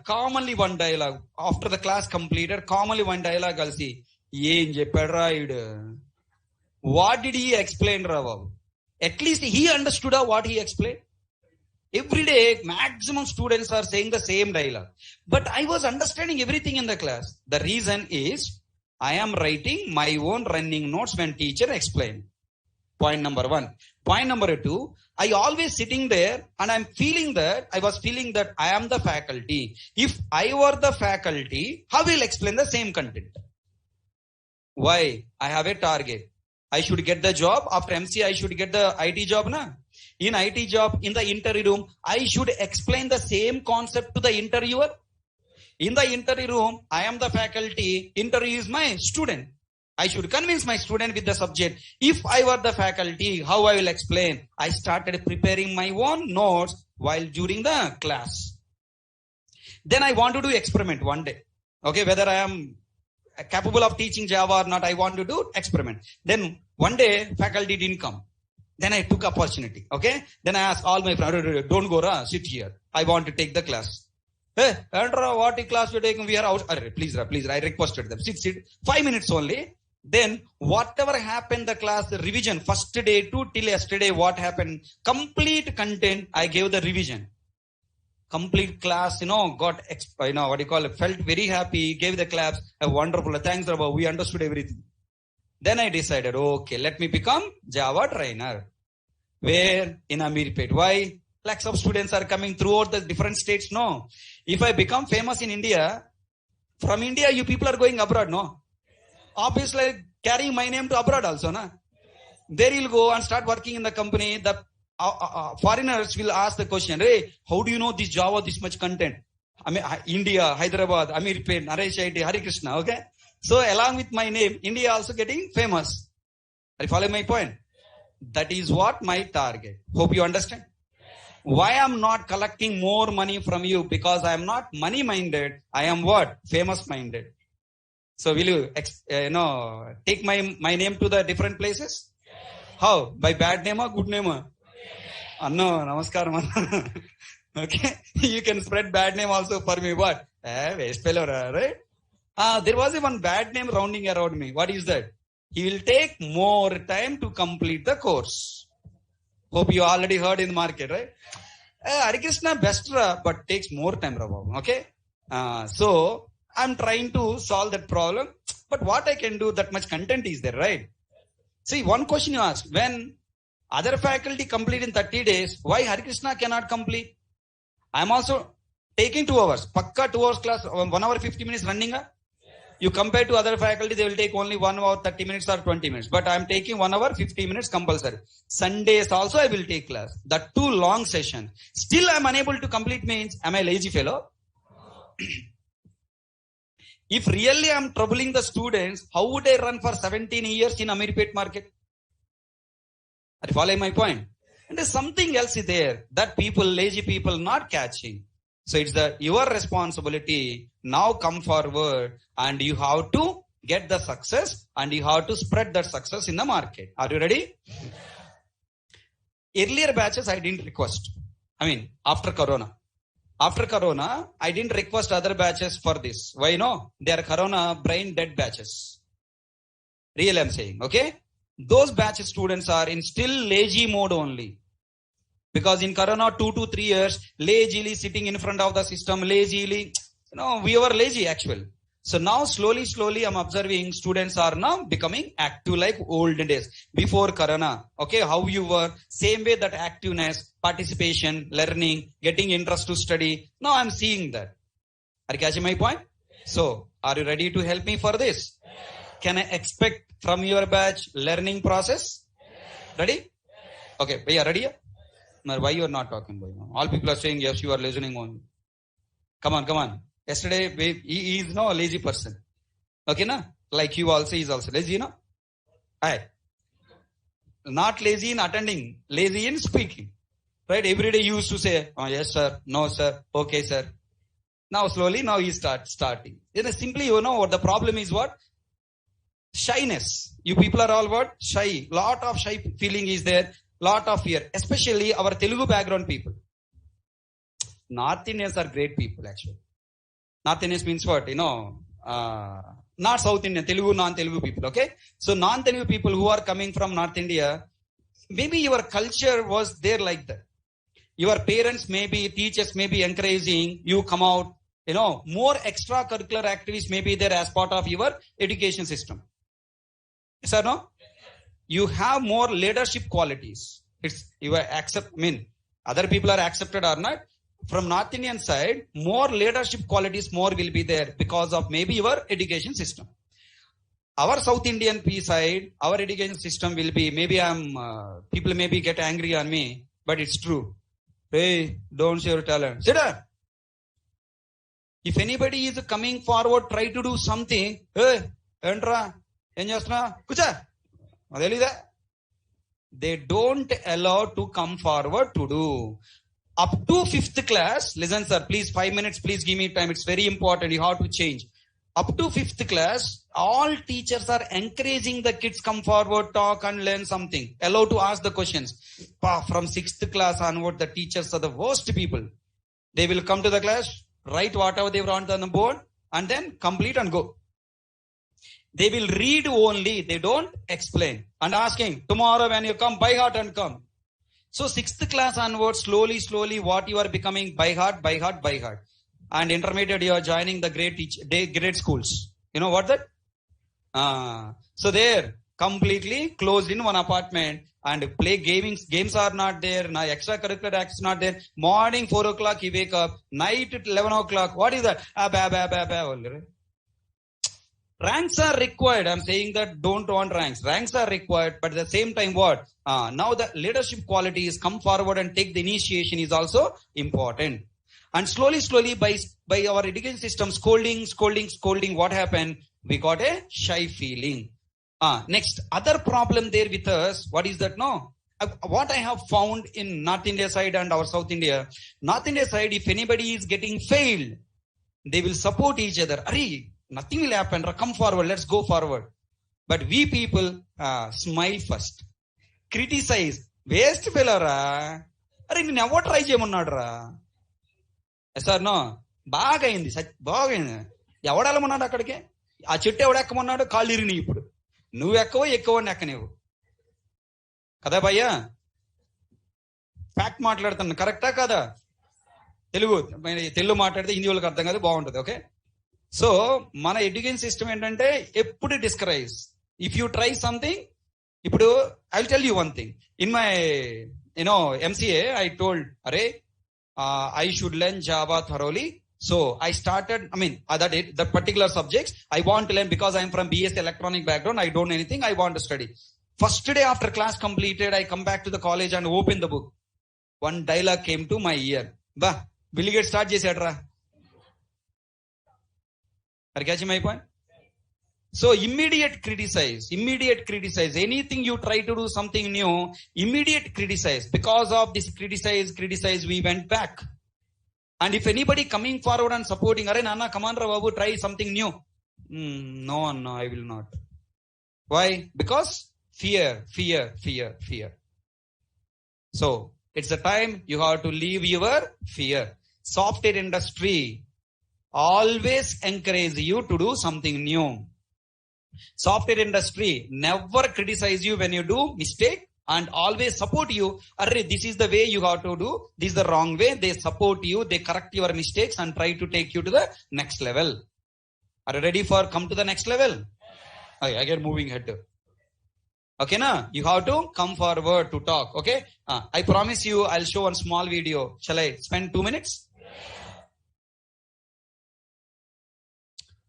commonly one dialogue. After the class completed, commonly one dialogue I'll see. What did he explain, Rava? At least he understood what he explained. Every day, maximum students are saying the same dialogue. But I was understanding everything in the class. The reason is, I am writing my own running notes when teacher explained. Point number 1. Point number 2, I always sitting there and I was feeling that I am the faculty. If I were the faculty, how will I explain the same content? Why? I have a target. I should get the job. After MC, I should get the IT job. In IT job, in the interview room, I should explain the same concept to the interviewer. In the interview room, I am the faculty. Interview is my student. I should convince my student with the subject. If I were the faculty, how I will explain? I started preparing my own notes while during the class. Then I want to do experiment one day. Okay, whether I am capable of teaching Java or not, I want to do experiment. Then one day, faculty didn't come. Then I took opportunity. Okay. Then I asked all my friends, don't go, sit here. I want to take the class. Hey, Andra, what class we're taking? We are out. Please. I requested them. Sit. 5 minutes only. Then whatever happened, the class, the revision, first day to till yesterday, what happened? Complete content, I gave the revision. Complete class, got, felt very happy, gave the claps. Wonderful. Thanks, Rabba. We understood everything. Then I decided, okay, let me become Java trainer. Where? In Amirpet. Why? Lakhs of students are coming throughout the different states. No. If I become famous in India, from India, you people are going abroad. No. Obviously, carrying my name to abroad also. Na? There you'll go and start working in the company. The foreigners will ask the question, hey, how do you know this Java, this much content? I mean, India, Hyderabad, Amirpet, Naresh IT, Hari Krishna. Okay. So along with my name, India also getting famous. Are you following my point? That is what my target. Hope you understand. Why I'm not collecting more money from you? Because I am not money minded. I am what? Famous minded. So will you, take my name to the different places? How? By bad name or good name? No, namaskaram. Okay. You can spread bad name also for me. What? Waste fellow, right? There was one bad name rounding around me. What is that? He will take more time to complete the course. Hope you already heard in the market, right? Hari Krishna best, but takes more time, Rabba. Okay? So, I'm trying to solve that problem. But what I can do, that much content is there, right? See, one question you asked. When other faculty complete in 30 days, why Hari Krishna cannot complete? I'm also taking 2 hours. Pakka 2 hours class, 1 hour 50 minutes running. You compare to other faculty, they will take only 1 hour 30 minutes or 20 minutes. But I am taking 1 hour 50 minutes compulsory. Sundays also I will take class. That too long session. Still I am unable to complete means, am I lazy fellow? If really I am troubling the students, how would I run for 17 years in Amirpet market? Are you following my point? And there's something else there that people, lazy people, not catching. So it's your responsibility. Now come forward and you have to get the success and you have to spread that success in the market. Are you ready? Earlier batches I didn't request. After Corona. After Corona, I didn't request other batches for this. Why no? They are Corona brain dead batches. Real I'm saying, okay? Those batch students are in still lazy mode only. Because in Corona, 2 to 3 years, lazily sitting in front of the system, lazily, we were lazy actually. So now slowly I'm observing students are now becoming active like olden days. Before Corona, okay, how you were, same way that activeness, participation, learning, getting interest to study. Now I'm seeing that. Are you catching my point? So, are you ready to help me for this? Can I expect from your batch learning process? Ready? Okay, are you ready? Why you are not talking? All people are saying yes, you are listening only. Come on. Yesterday, he is no lazy person. Okay, na? Like you also is also lazy, no? Aye. Not lazy in attending, lazy in speaking. Right? Every day you used to say, oh yes sir, no sir, okay sir. Now slowly, now he starting. Simply, what the problem is what? Shyness. You people are all what? Shy. Lot of shy feeling is there. Lot of fear. Especially our Telugu background people. North Indians are great people actually. North Indians means what? Not South Indian, Telugu, non-Telugu people, okay? So non-Telugu people who are coming from North India, maybe your culture was there like that. Your parents maybe, teachers may be encouraging you come out, more extracurricular activities may be there as part of your education system. Yes or no? You have more leadership qualities. Other people are accepted or not. From North Indian side, more leadership qualities more will be there because of maybe your education system. Our South Indian side, our education system will be, maybe people maybe get angry on me, but it's true. Hey, don't show your talent. Sit down. If anybody is coming forward, try to do something. Hey, entra, enjasna, kucha. They don't allow to come forward to do. Up to 5th class, listen sir, please 5 minutes, please give me time. It's very important. You have to change. Up to 5th class, all teachers are encouraging the kids come forward, talk and learn something. Allow to ask the questions. From 6th class onward, the teachers are the worst people. They will come to the class, write whatever they want on the board and then complete and go. They will read only. They don't explain. And asking, tomorrow when you come, by heart and come. So 6th class onwards, slowly, what you are becoming by heart. And intermediate, you are joining the grade schools. You know what that? So there, completely closed in one apartment and play games are not there. Now extracurricular acts not there. Morning 4 o'clock, you wake up. Night at 11 o'clock. What is that? Ranks are required. I'm saying that don't want ranks. Ranks are required, but at the same time, what? Now the leadership qualities come forward and take the initiation is also important. And slowly by our education system, scolding, what happened? We got a shy feeling. Next, other problem there with us, what is that? No. What I have found in North India side and our South India, North India side, if anybody is getting failed, they will support each other. Nothing will happen. Come forward. Let's go forward. But we people smile first. Criticize. Waste fellow ra. You never try cheyamannadu ra. Yes or no? Baga ayindi. Baga ayindi. Evadalamanadu akkadike? Aa chittu evadu ekkamannadu kaallu irigni ippudu. Nuvu ekkavo ekkavani ekkanivu. Kada bhayya? Fact మాట్లాడుతాను. కరెక్టా కదా? తెలుగు మాట్లాడితే హిందీ వాళ్ళకి అర్థం కాదు, బాగుంటుంది. Okay. So మన education system ఏంటంటే ఎప్పుడు డిస్కరైజ్. ఇఫ్ యూ ట్రై సంథింగ్, ఇప్పుడు I will tell you one thing. In my MCA I told, I should learn Java thoroughly. So I started, that particular subjects I want to learn because I am from BSc electronic background. I don't know anything. I want to study. First day after class completed, I come back to the college and open the book. One dialogue came to my ear. Bill Gates start chesadra. Are you catching my point? So immediate criticize. Anything you try to do something new, immediate criticize. Because of this criticize, we went back. And if anybody coming forward and supporting, Nana, come on, Babu, try something new. No, I will not. Why? Because fear. So it's the time you have to leave your fear. Software industry always encourage you to do something new. Software industry never criticize you when you do mistake and always support you. Arre, this is the way you have to do. This is the wrong way. They support you. They correct your mistakes and try to take you to the next level. Are you ready for come to the next level? Okay, again moving head. Okay, na? You have to come forward to talk. Okay. I promise you, I'll show one small video. Shall I spend 2 minutes?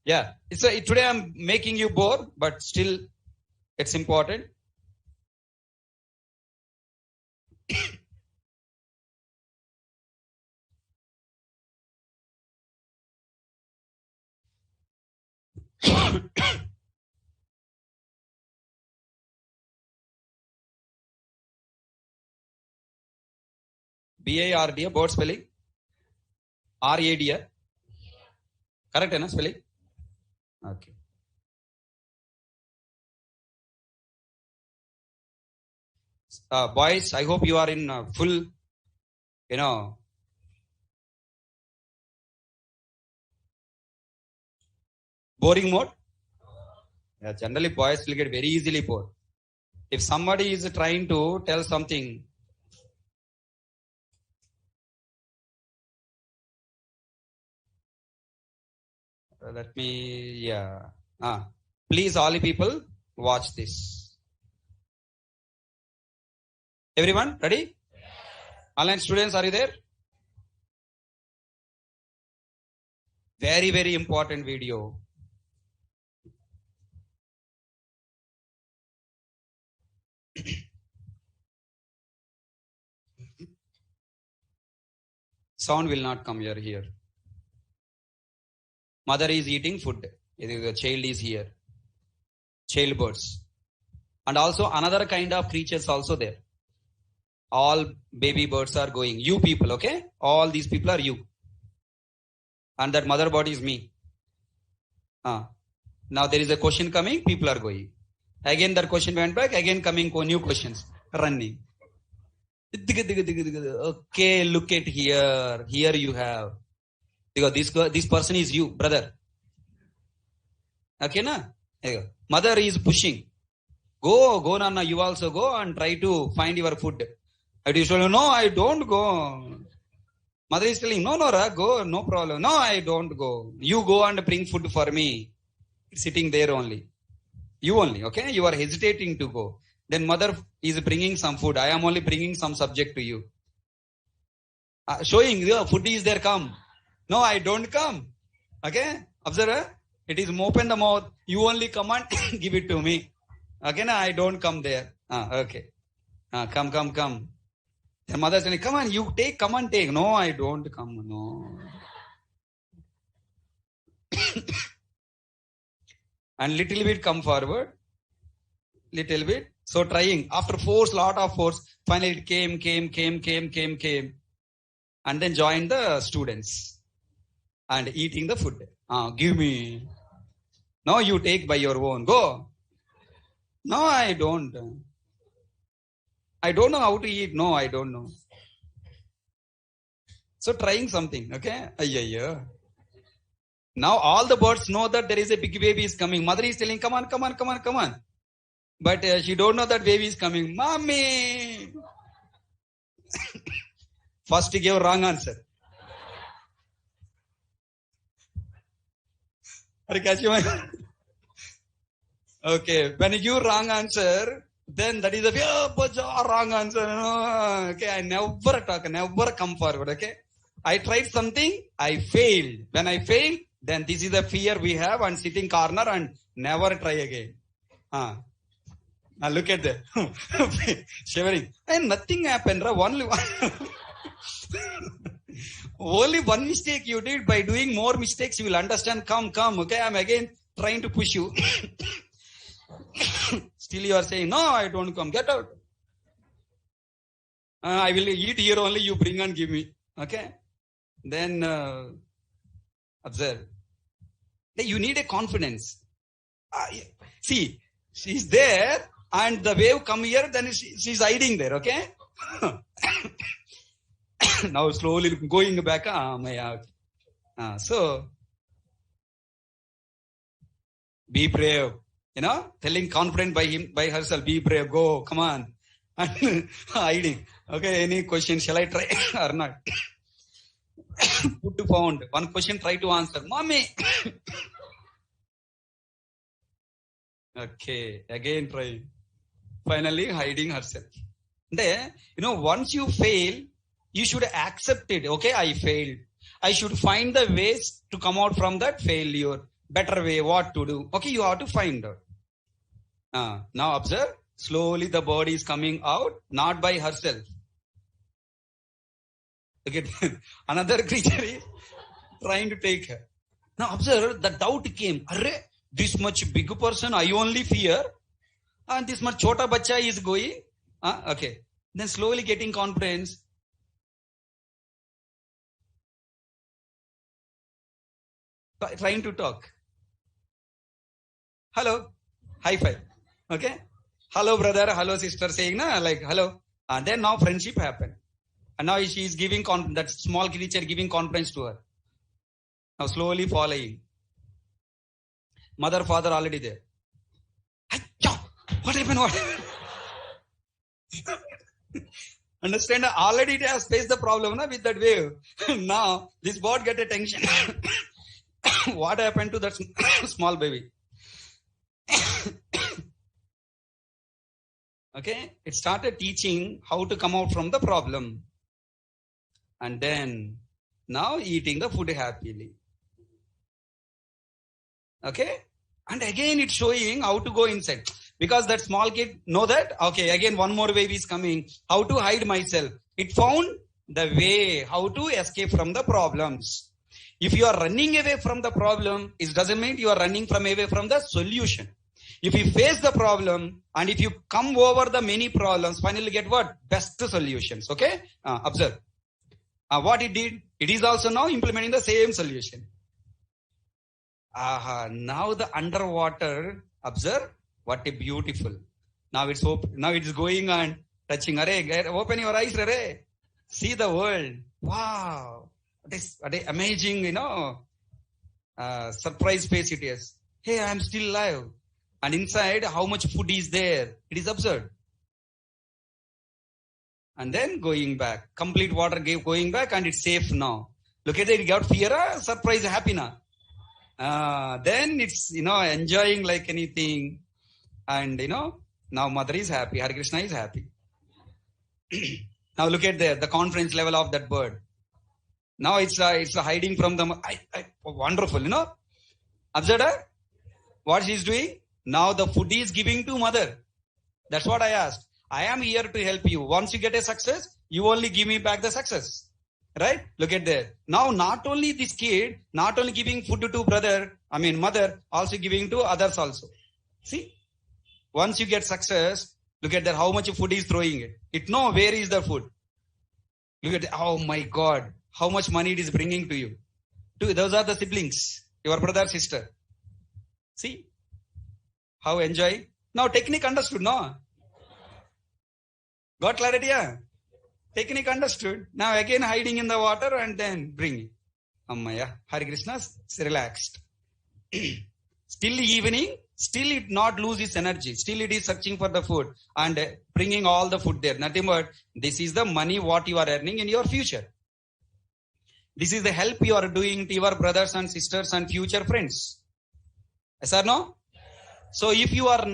Yeah. Today I'm making you bored, but still it's important. B-A-R-D, board spelling. R-A-D. Correct, na spelling? Okay. Boys, I hope you are in full, boring mode. Yeah, generally boys will get very easily bored. If somebody is trying to tell something, let me, please all the people watch this. Everyone ready? Online students, are you there? Very, very important video. Sound will not come here. Mother is eating food. The child is here. Child birds. And also another kind of creatures also there. All baby birds are going. You people, okay? All these people are you. And that mother body is me. Now there is a question coming, people are going. Again that question went back, again coming new questions. Running. Okay, look at here. Here you have. Because this person is you, brother. Okay, na? Mother is pushing. Go, Nana, you also go and try to find your food. And you say, no, I don't go. Mother is telling, no, go, no problem. No, I don't go. You go and bring food for me. Sitting there only. You only, okay? You are hesitating to go. Then mother is bringing some food. I am only bringing some subject to you. Showing, food is there, come. No, I don't come. Okay? Observe, it is open the mouth. You only come and give it to me. Okay, na, I don't come there. Okay. Come. Their mother saying, come on, you take, come and take. No, I don't come. No. And little bit come forward. Little bit. So trying. After force, lot of force. Finally it came. And then joined the students. And eating the food. Give me. No, you take by your own. Go. No, I don't. I don't know how to eat. No, I don't know. So trying something. Okay. Now all the birds know that there is a big baby is coming. Mother is telling, come on. But she don't know that baby is coming. Mommy. First he gave wrong answer. Okay, when you give wrong answer, then that is a wrong answer. Okay, I never come forward. Okay, I tried something, I failed. When I failed, then this is the fear we have and sitting corner and never try again. Now look at that. Shivering. And nothing happened. Only one mistake you did. By doing more mistakes, you will understand. Come. Okay, I'm again trying to push you. Still you are saying, no, I don't come. Get out. I will eat here only. You bring and give me. Okay. Then observe. You need a confidence. See, she's there and the wave come here. Then she's hiding there. Okay. Now slowly going back. So be brave. Telling confident by herself, be brave, go, come on. and hiding. Okay, any question? Shall I try or not? Put to found. One question, try to answer. Mommy. Okay, again try. Finally hiding herself. Once you fail, you should accept it. Okay, I failed. I should find the ways to come out from that failure. Better way, what to do. Okay, you have to find out. Now observe. Slowly the body is coming out, not by herself. Okay, another creature is trying to take her. Now observe, the doubt came. Arre, this much big person, I only fear. And this much chota bacha is going. Okay. Then slowly getting confidence. Trying to talk. Hello. High five. Okay. Hello brother, hello sister, saying like hello. And then now friendship happened. And now she is giving that small creature giving confidence to her. Now slowly following. Mother, father already there. What happened? What? Understand? Already it has faced the problem with that wave. Now this boat get attention. What happened to that small baby? Okay, it started teaching how to come out from the problem. And then now eating the food happily. Okay, and again it's showing how to go inside. Because that small kid know that, okay, again one more wave is coming. How to hide myself. It found the way how to escape from the problems. If you are running away from the problem, it doesn't mean you are running away from the solution. If you face the problem and if you come over the many problems, finally get what? Best solutions. Okay? Observe. What it did, it is also now implementing the same solution. Now the underwater, observe. What a beautiful. Now it's going and touching. Open your eyes, see the world. Wow. What a amazing, surprise face it is. Hey, I am still alive. And inside, how much food is there? It is absurd. And then going back. Complete water going back and it's safe now. Look at it, it got fear, surprise, happy now. Then it's, enjoying like anything. And, now mother is happy. Hare Krishna is happy. Now look at the confidence level of that bird. Now it's hiding from them. Wonderful, Observe what she's doing. Now the food is giving to mother. That's what I asked. I am here to help you. Once you get a success, you only give me back the success. Right? Look at that. Now not only this kid, not only giving food to mother, also giving to others also. See? Once you get success, look at that, how much food is throwing it. It know where is the food. Look at that, oh my God, how much money it is bringing to you. Those are the siblings, your brother, sister. See? How enjoy. Now technique understood, no? Got clarity, yeah? Technique understood. Now again hiding in the water and then bringing. Ammaya, Hare Krishna, relaxed. Still evening, still it not lose its energy. Still it is searching for the food and bringing all the food there. Nothing but this is the money what you are earning in your future. This is the help you are doing to your brothers and sisters and future friends. Yes or no? So if you are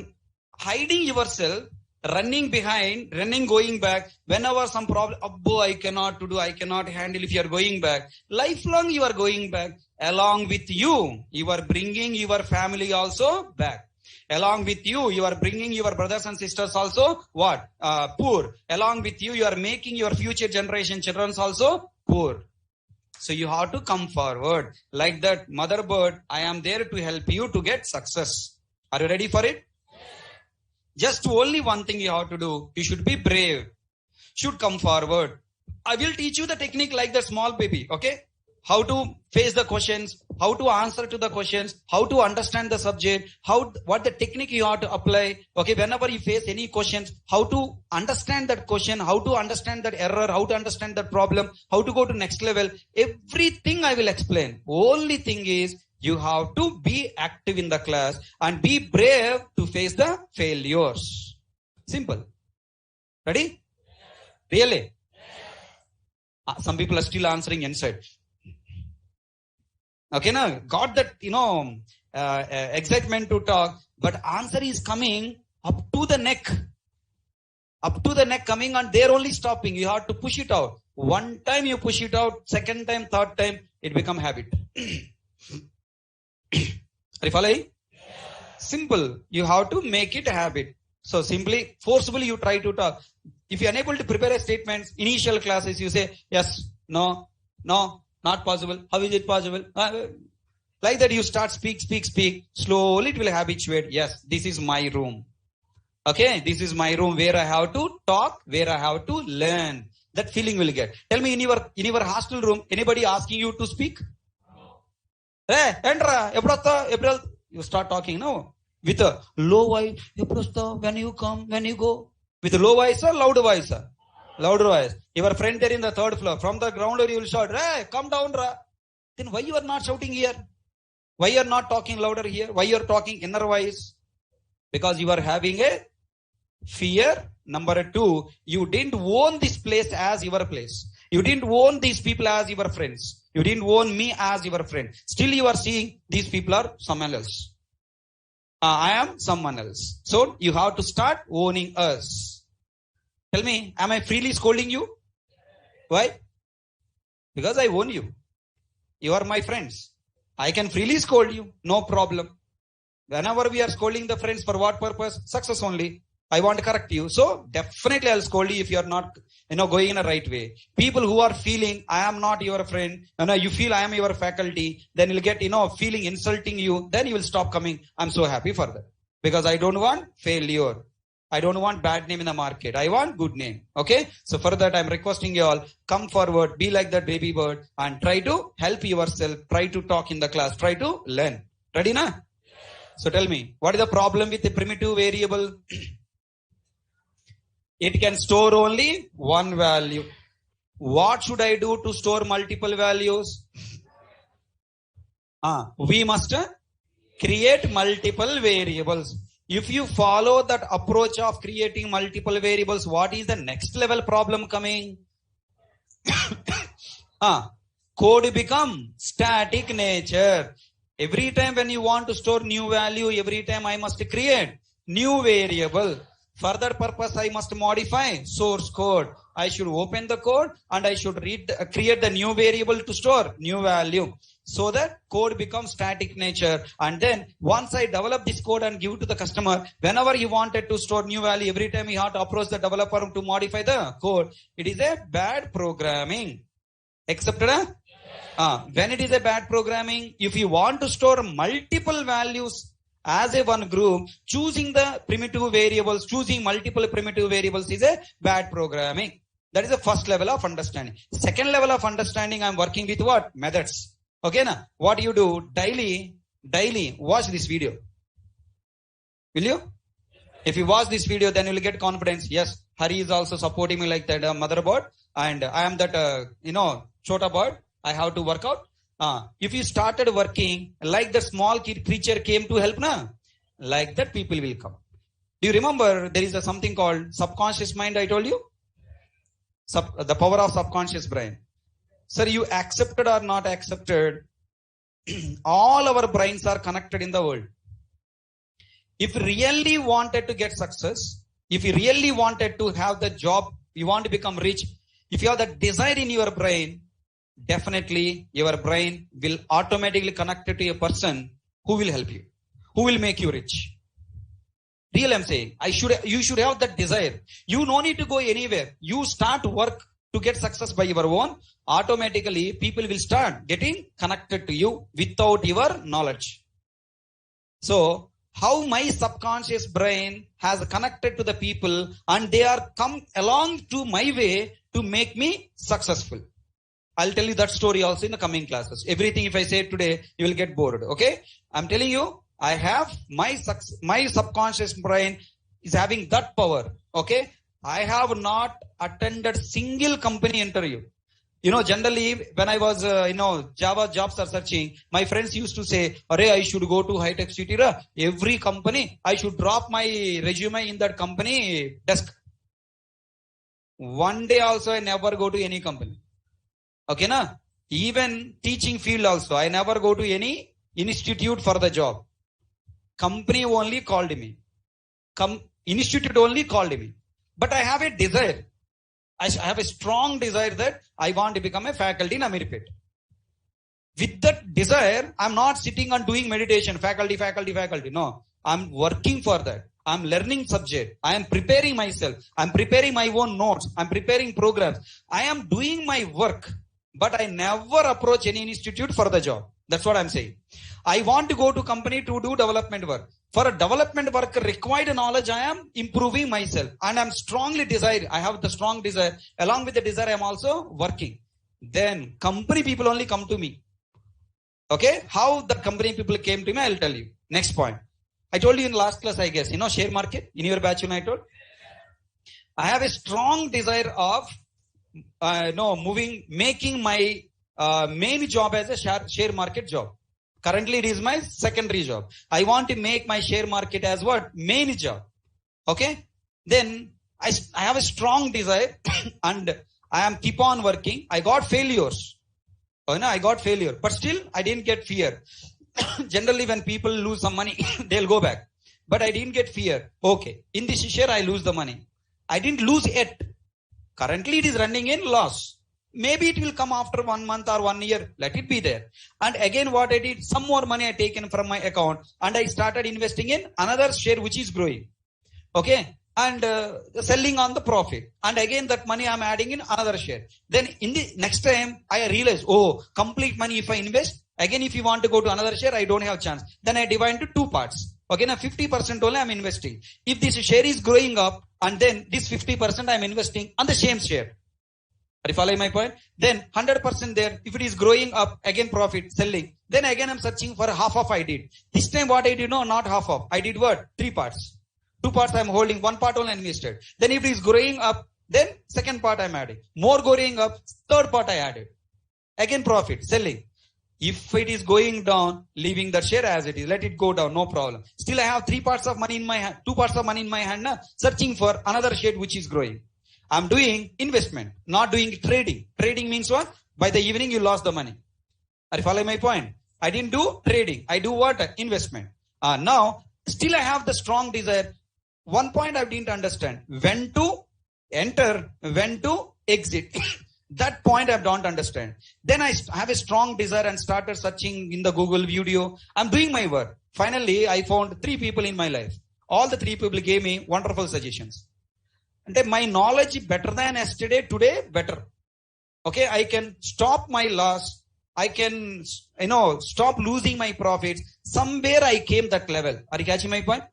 hiding yourself, running behind, going back, whenever some problem, I cannot handle. If you are going back, lifelong you are going back. Along with you, you are bringing your family also back. Along with you, you are bringing your brothers and sisters also what? Poor. Along with you, you are making your future generation children also poor. So you have to come forward. Like that mother bird, I am there to help you to get success. Are you ready for it? Just only one thing you have to do. You should be brave. Should come forward. I will teach you the technique like the small baby. Okay? How to face the questions, how to answer to the questions, how to understand the subject, what the technique you have to apply. Okay, whenever you face any questions, how to understand that question, how to understand that error, how to understand that problem, how to go to next level. Everything I will explain. Only thing is you have to be active in the class and be brave to face the failures. Simple. Ready? Really? Some people are still answering inside. Okay, now got that, excitement to talk, but answer is coming up to the neck. Up to the neck coming, and they're only stopping. You have to push it out. One time you push it out, second time, third time, it become habit. Are you following? Simple. You have to make it a habit. So simply, forcibly you try to talk. If you're unable to prepare a statement, initial classes, you say, yes, no, not possible. How is it possible? Like that you start speak. Slowly it will habituate. Yes, this is my room. Okay, this is my room where I have to talk, where I have to learn. That feeling will get. Tell me, in your hostel room, anybody asking you to speak? Hey, Endra, April, you start talking now with a low voice. When you come, when you go, with a low voice or loud voice? Louder voice. Your friend there in the third floor, from the ground you will shout, hey, come down, Ra. Then why you are not shouting here? Why you are not talking louder here? Why you are talking inner voice? Because you are having a fear. Number 2, you didn't own this place as your place. You didn't own these people as your friends. You didn't own me as your friend. Still you are seeing these people are someone else. I am someone else. So you have to start owning us. Tell me, am I freely scolding you? Why? Because I own you. You are my friends. I can freely scold you. No problem. Whenever we are scolding the friends, for what purpose? Success only. I want to correct you. So definitely I'll scold you if you are not, going in a right way. People who are feeling, I am not your friend, you feel I am your faculty, then you'll get, feeling insulting you, then you will stop coming. I'm so happy for that. Because I don't want failure. I don't want bad name in the market. I want good name. Okay. So for that, I'm requesting you all, come forward, be like that baby bird and try to help yourself. Try to talk in the class. Try to learn. Ready na? So tell me, what is the problem with the primitive variable? It can store only one value. What should I do to store multiple values? We must create multiple variables. If you follow that approach of creating multiple variables, what is the next level problem coming? Code become static nature. Every time when you want to store new value, every time I must create new variable. For that purpose, I must modify source code. I should open the code and I should create the new variable to store new value. So that code becomes static nature. And then once I develop this code and give it to the customer, whenever he wanted to store new value, every time he had to approach the developer to modify the code. It is a bad programming. Accepted? When it is a bad programming, if you want to store multiple values as a one group, choosing the primitive variables, choosing multiple primitive variables is a bad programming. That is the first level of understanding. Second level of understanding, I'm working with what? Methods. Okay, na? What you do? Daily, watch this video. Will you? If you watch this video, then you will get confidence. Yes, Hari is also supporting me like that motherboard. And I am that, chota board. I have to work out. If you started working like the small creature came to help, like that people will come. Do you remember there is something called subconscious mind I told you? The power of subconscious brain. Sir, you accepted or not accepted, all our brains are connected in the world. If you really wanted to get success, if you really wanted to have the job, you want to become rich, if you have that desire in your brain, definitely your brain will automatically connect it to a person who will help you, who will make you rich. Real I'm saying, you should have that desire. You no need to go anywhere. You start work to get success by your own. Automatically people will start getting connected to you without your knowledge. So how my subconscious brain has connected to the people and they are come along to my way to make me successful. I'll tell you that story also in the coming classes. Everything if I say today, you will get bored. Okay. I'm telling you, I have my subconscious brain is having that power. Okay. I have not attended single company interview. Generally when I was, Java jobs are searching, my friends used to say, Arey, I should go to high-tech city. Every company, I should drop my resume in that company desk. One day also I never go to any company. Okay, na? Even teaching field also, I never go to any institute for the job. Company only called me. Institute only called me. But I have a desire. I have a strong desire that I want to become a faculty in Amirpet. With that desire, I'm not sitting and doing meditation, faculty. No, I'm working for that. I'm learning subject. I am preparing myself. I'm preparing my own notes. I'm preparing programs. I am doing my work, but I never approach any institute for the job. That's what I'm saying. I want to go to company to do development work. For a development work required knowledge, I am improving myself and I'm strongly desire. I have the strong desire. Along with the desire, I'm also working. Then company people only come to me. Okay. How the company people came to me, I'll tell you. Next point. I told you in last class, I guess, share market in your batch, I told. I have a strong desire of, making my main job as a share market job. Currently, it is my secondary job. I want to make my share market as what? Main job. Okay. Then I have a strong desire and I am keep on working. I got failures. I got failure, but still I didn't get fear. Generally, when people lose some money, they'll go back. But I didn't get fear. Okay. In this share, I lose the money. I didn't lose yet. Currently, it is running in loss. Maybe it will come after 1 month or 1 year. Let it be there. And again, what I did, some more money I taken from my account and I started investing in another share which is growing. Okay. And selling on the profit. And again, that money I'm adding in another share. Then in the next time, I realize, complete money if I invest. Again, if you want to go to another share, I don't have chance. Then I divide into 2 parts. Okay, now 50% only I'm investing. If this share is growing up and then this 50% I'm investing on the same share. Are you following my point? Then 100% there. If it is growing up, again profit, selling. Then again I'm searching for half of I did. This time what I did, not half of. I did what? 3 parts. 2 parts I'm holding, 1 part only invested. Then if it is growing up, then second part I'm adding. More growing up, third part I added. Again profit, selling. If it is going down, leaving that share as it is, let it go down, no problem. Still I have 3 parts of money in my hand, 2 parts of money in my hand, searching for another share which is growing. I'm doing investment, not doing trading. Trading means what? By the evening you lost the money. Are you following my point? I didn't do trading. I do what? Investment. Now, still I have the strong desire. One point I didn't understand. When to enter, when to exit. That point I don't understand. Then I have a strong desire and started searching in the Google video. I'm doing my work. Finally, I found 3 people in my life. All the 3 people gave me wonderful suggestions. And my knowledge better than yesterday, today better. Okay, I can stop my loss. I can, stop losing my profits. Somewhere I came that level. Are you catching my point?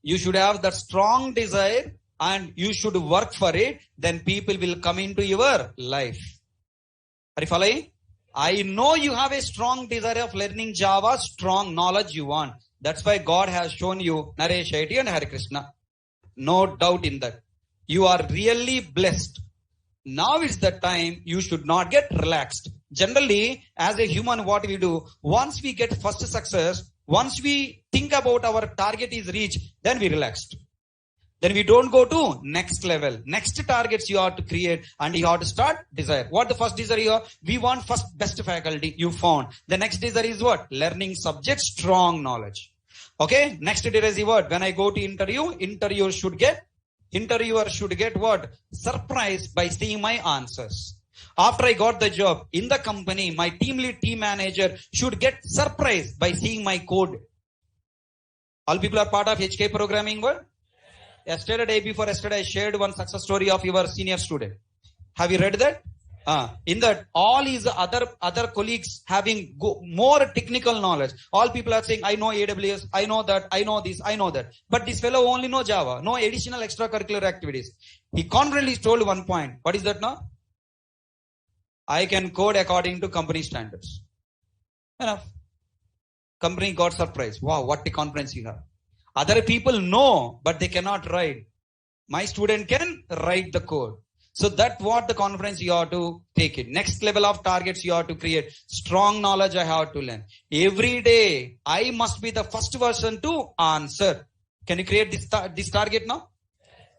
You should have that strong desire and you should work for it. Then people will come into your life. Are you following? I know you have a strong desire of learning Java, strong knowledge you want. That's why God has shown you Naresh IT and Hare Krishna. No doubt in that. You are really blessed. Now is the time you should not get relaxed. Generally, as a human, what we do, once we get first success, once we think about our target is reached, then we relaxed. Then we don't go to next level. Next targets you have to create and you have to start desire. What the first desire you have? We want first best faculty you found. The next desire is what? Learning subject, strong knowledge. Okay. Next desire is what? When I go to interviewer should get what? Surprised by seeing my answers. After I got the job in the company, my team lead, team manager should get surprised by seeing my code. All people are part of HK programming world. Yesterday, day before yesterday, I shared one success story of your senior student. Have you read that? In that, all his other colleagues having more technical knowledge. All people are saying, I know AWS, I know that, I know this, I know that. But this fellow only know Java, no additional extracurricular activities. He confidently told one point. What is that now? I can code according to company standards. Enough. Company got surprised. Wow, what the confidence you have. Other people know, but they cannot write. My student can write the code. So that's what the confidence you have to take it. Next level of targets you have to create. Strong knowledge I have to learn. Every day, I must be the first person to answer. Can you create this target now?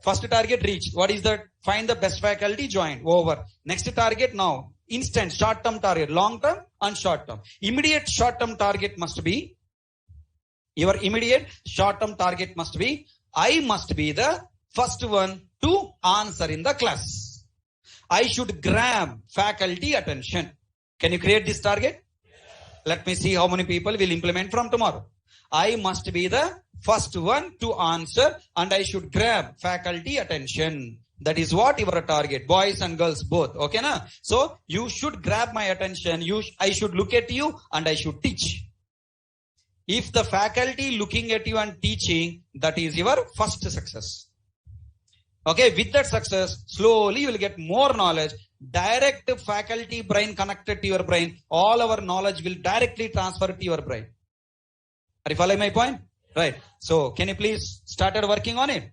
First target reached. What is that? Find the best faculty, join. Over. Next target now. Instant, short-term target, long-term and short-term. Immediate short-term target must be, your immediate short-term target must be, I must be the first one to answer in the class. I should grab faculty attention. Can you create this target? Let me see how many people will implement from tomorrow. I must be the first one to answer and I should grab faculty attention. That is what your target, boys and girls both. Okay, na? So you should grab my attention. I should look at you and I should teach. If the faculty looking at you and teaching, that is your first success. Okay, with that success, slowly you will get more knowledge. Direct faculty brain connected to your brain. All our knowledge will directly transfer to your brain. Are you following my point? Right. So can you please started working on it?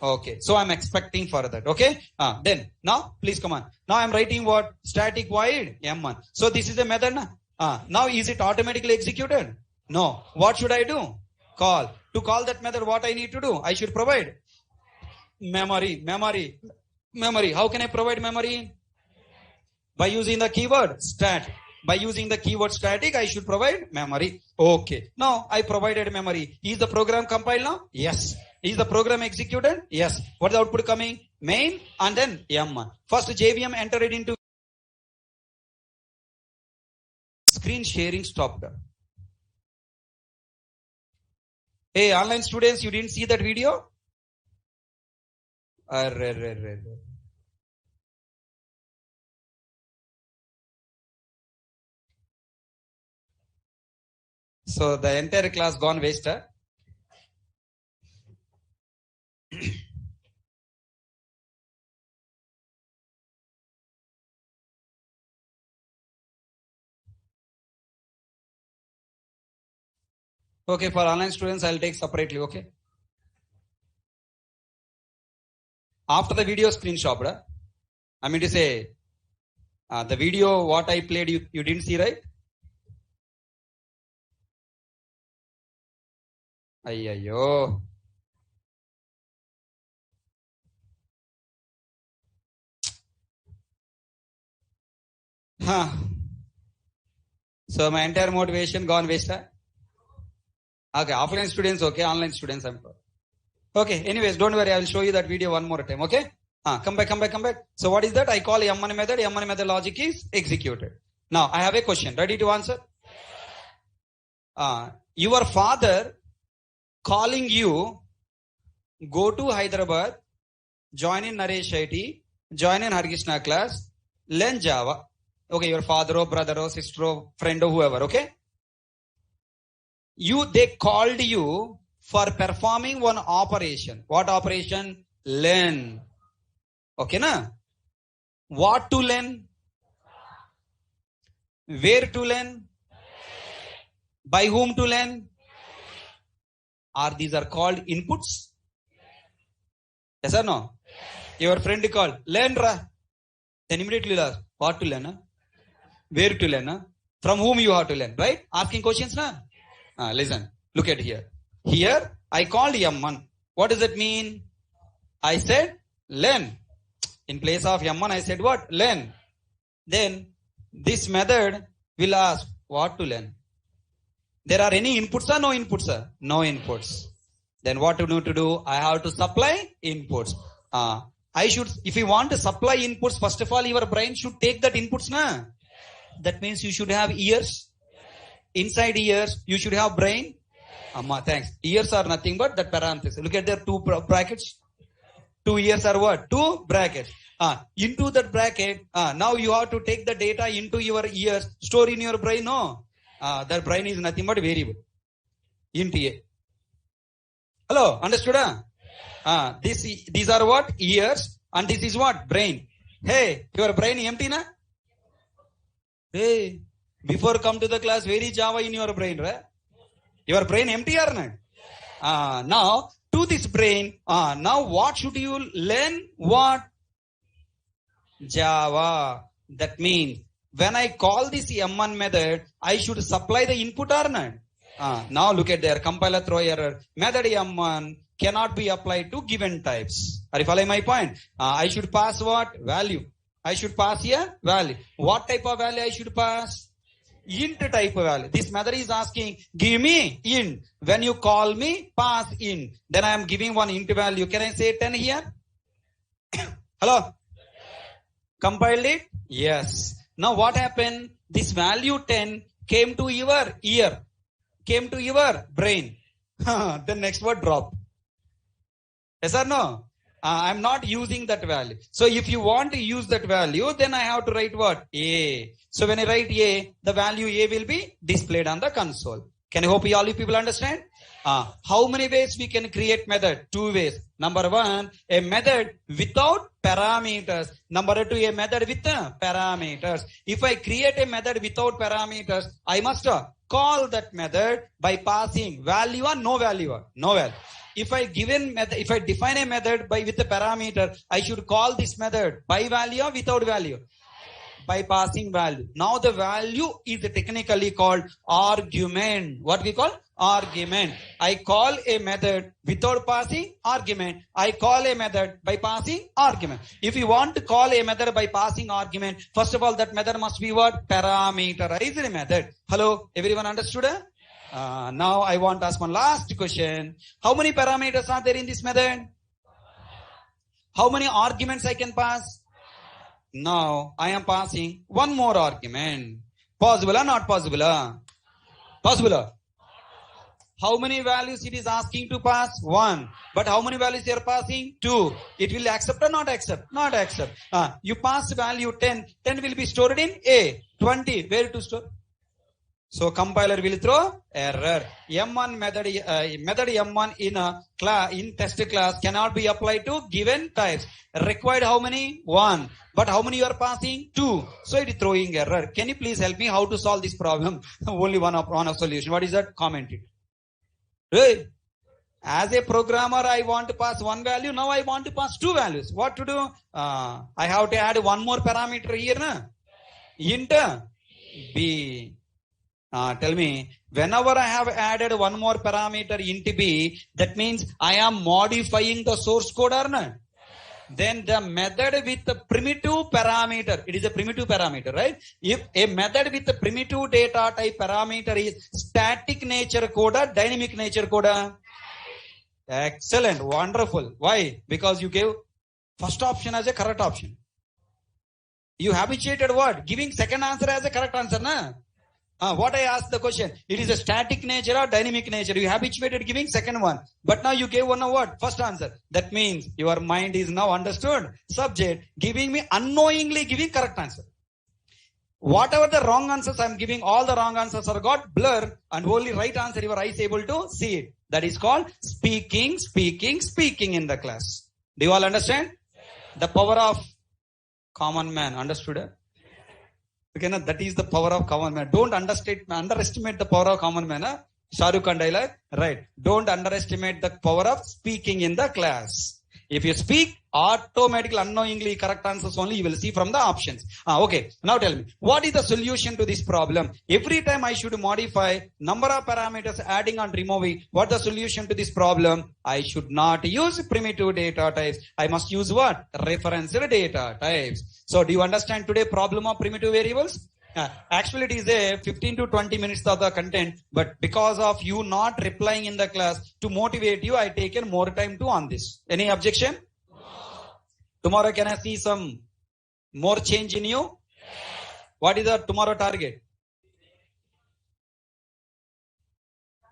Okay. So I'm expecting for that. Okay. Then now please come on. Now I'm writing what? Static void M1. So this is a method. Now is it automatically executed? No. What should I do? Call. To call that method, what I need to do? I should provide memory. How can I provide memory? By using the keyword stat. By using the keyword static, I should provide memory. Okay. Now I provided memory. Is the program compiled now? Yes. Is the program executed? Yes. What is the output coming? Main and then M1. First JVM entered it into screen sharing stopped. Hey, online students, you didn't see that video? So the entire class gone waste. Okay, for online students, I'll take separately, okay? After the video screenshot, I mean to say, the video what I played, you didn't see, right? Ayyo. So my entire motivation gone waste. Okay, offline students, okay, online students, I'm sorry. Okay, anyways, don't worry, I will show you that video one more time, okay? Come back. So what is that? I call M1 method. M1 method logic is executed. Now, I have a question. Ready to answer? Your father calling you, go to Hyderabad, join in Naresh IT, join in Harkrishna class, learn Java. Okay, your father or brother or sister or friend or whoever, okay? They called you for performing one operation. What operation? Learn. Okay, na? What to learn? Where to learn? By whom to learn? These are called inputs? Yes or no? Your friend called, learn ra. Then immediately ask, what to learn? Where to learn? From whom you have to learn, right? Asking questions, na? Listen, look at here. Here, I called M1. What does it mean? I said, learn. In place of M1, I said what? Learn. Then, this method will ask, what to learn? There are any inputs or no inputs? No inputs. Then what to do? I have to supply inputs. If you want to supply inputs, first of all, your brain should take that inputs, na? That means you should have ears. Inside ears, you should have brain. Thanks. Ears are nothing but that parenthesis. Look at their two brackets. 2 ears are what? 2 brackets. Into that bracket, now you have to take the data into your ears, store in your brain. No. That brain is nothing but variable. Int A. Hello, understood? These are what? Ears. And this is what? Brain. Hey, your brain empty, na? Hey, before come to the class, where is Java in your brain, right? Your brain empty or not? Now, to this brain, now what should you learn? What? Java. That means, when I call this M1 method, I should supply the input or not? Now look at there. Compiler throw error. Method M1 cannot be applied to given types. Are you following my point? I should pass what? Value. I should pass here value. What type of value I should pass? Int type of value. This method is asking, give me int. When you call me, pass int. Then I am giving one int value. Can I say 10 here? Hello? Compiled it? Yes. Now what happened? This value 10 came to your ear. Came to your brain. The next word drop. Yes or no? I'm not using that value. So if you want to use that value, then I have to write what? A. So when I write A, the value A will be displayed on the console. Can I hope all you people understand? How many ways we can create method? 2 ways. Number 1, a method without parameters. Number 2, a method with parameters. If I create a method without parameters, I must call that method by passing value or no value. No value. If I define a method with a parameter, I should call this method by value or without value? By passing value. Now the value is technically called argument. What we call? Argument. I call a method without passing argument. I call a method by passing argument. If you want to call a method by passing argument, first of all, that method must be what? Parameterized method. Hello? Everyone understood? Now I want to ask one last question. How many parameters are there in this method? How many arguments I can pass? Now I am passing one more argument. Possible or not possible? Possible. How many values it is asking to pass? 1. But how many values you are passing? 2. It will accept or not accept? Not accept. You pass value 10. 10 will be stored in A. 20. Where to store? So compiler will throw error. M1 method M1 in a class, in test class cannot be applied to given types. Required how many? 1. But how many you are passing? 2. So it is throwing error. Can you please help me how to solve this problem? Only one of solution. What is that? Comment it. Hey, as a programmer, I want to pass 1 value. Now I want to pass 2 values. What to do? I have to add one more parameter here. Na? Int B. Tell me, whenever I have added one more parameter int B, that means I am modifying the source code or not? Then the method with the primitive parameter, it is a primitive parameter, right? If a method with the primitive data type parameter is static nature code or dynamic nature code? Excellent, wonderful. Why? Because you gave first option as a correct option. You habituated what? Giving second answer as a correct answer, na? What I asked the question, it is a static nature or dynamic nature. You habituated giving second one. But now you gave one of what? First answer. That means your mind is now understood. Subject giving me unknowingly giving correct answer. Whatever the wrong answers I'm giving, all the wrong answers are got blur and only right answer your eyes able to see it. That is called speaking in the class. Do you all understand? The power of common man. Understood? Okay, now that is the power of common man. Don't underestimate the power of common man. Shah Rukh Khan dialogue. Right. Don't underestimate the power of speaking in the class. If you speak, automatically, unknowingly, correct answers only you will see from the options. Okay. Now tell me, what is the solution to this problem? Every time I should modify number of parameters, adding and removing. What the solution to this problem? I should not use primitive data types. I must use what? Reference data types. So do you understand today problem of primitive variables? Actually, it is a 15 to 20 minutes of the content, but because of you not replying in the class, to motivate you, I taken more time to on this. Any objection? No. Tomorrow, can I see some more change in you? Yes. What is the tomorrow target?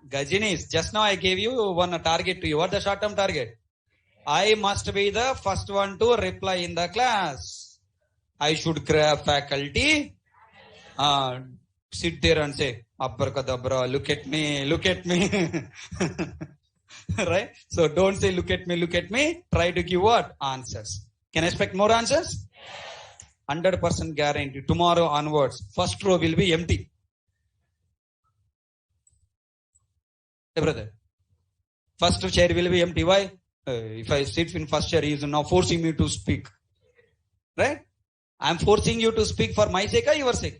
Gajinis, just now I gave you one target to you. What is the short-term target? I must be the first one to reply in the class. I should grab faculty. Sit there and say, abracadabra, look at me. Right? So don't say, look at me. Try to give what? Answers. Can I expect more answers? 100% guarantee. Tomorrow onwards, first row will be empty. Hey, brother. First chair will be empty. Why? If I sit in first chair, he is now forcing me to speak. Right? I am forcing you to speak for my sake or your sake?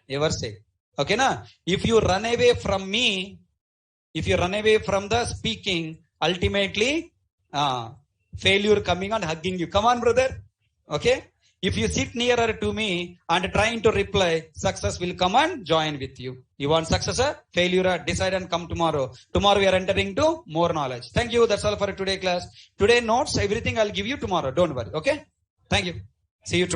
Your sake. Okay, na? If you run away from me, if you run away from the speaking, ultimately, failure coming and hugging you. Come on, brother. Okay. If you sit nearer to me and trying to reply, success will come and join with you. You want success, failure, decide and come tomorrow. Tomorrow we are entering to more knowledge. Thank you. That's all for today class. Today notes, everything I'll give you tomorrow. Don't worry. Okay. Thank you. See you tomorrow.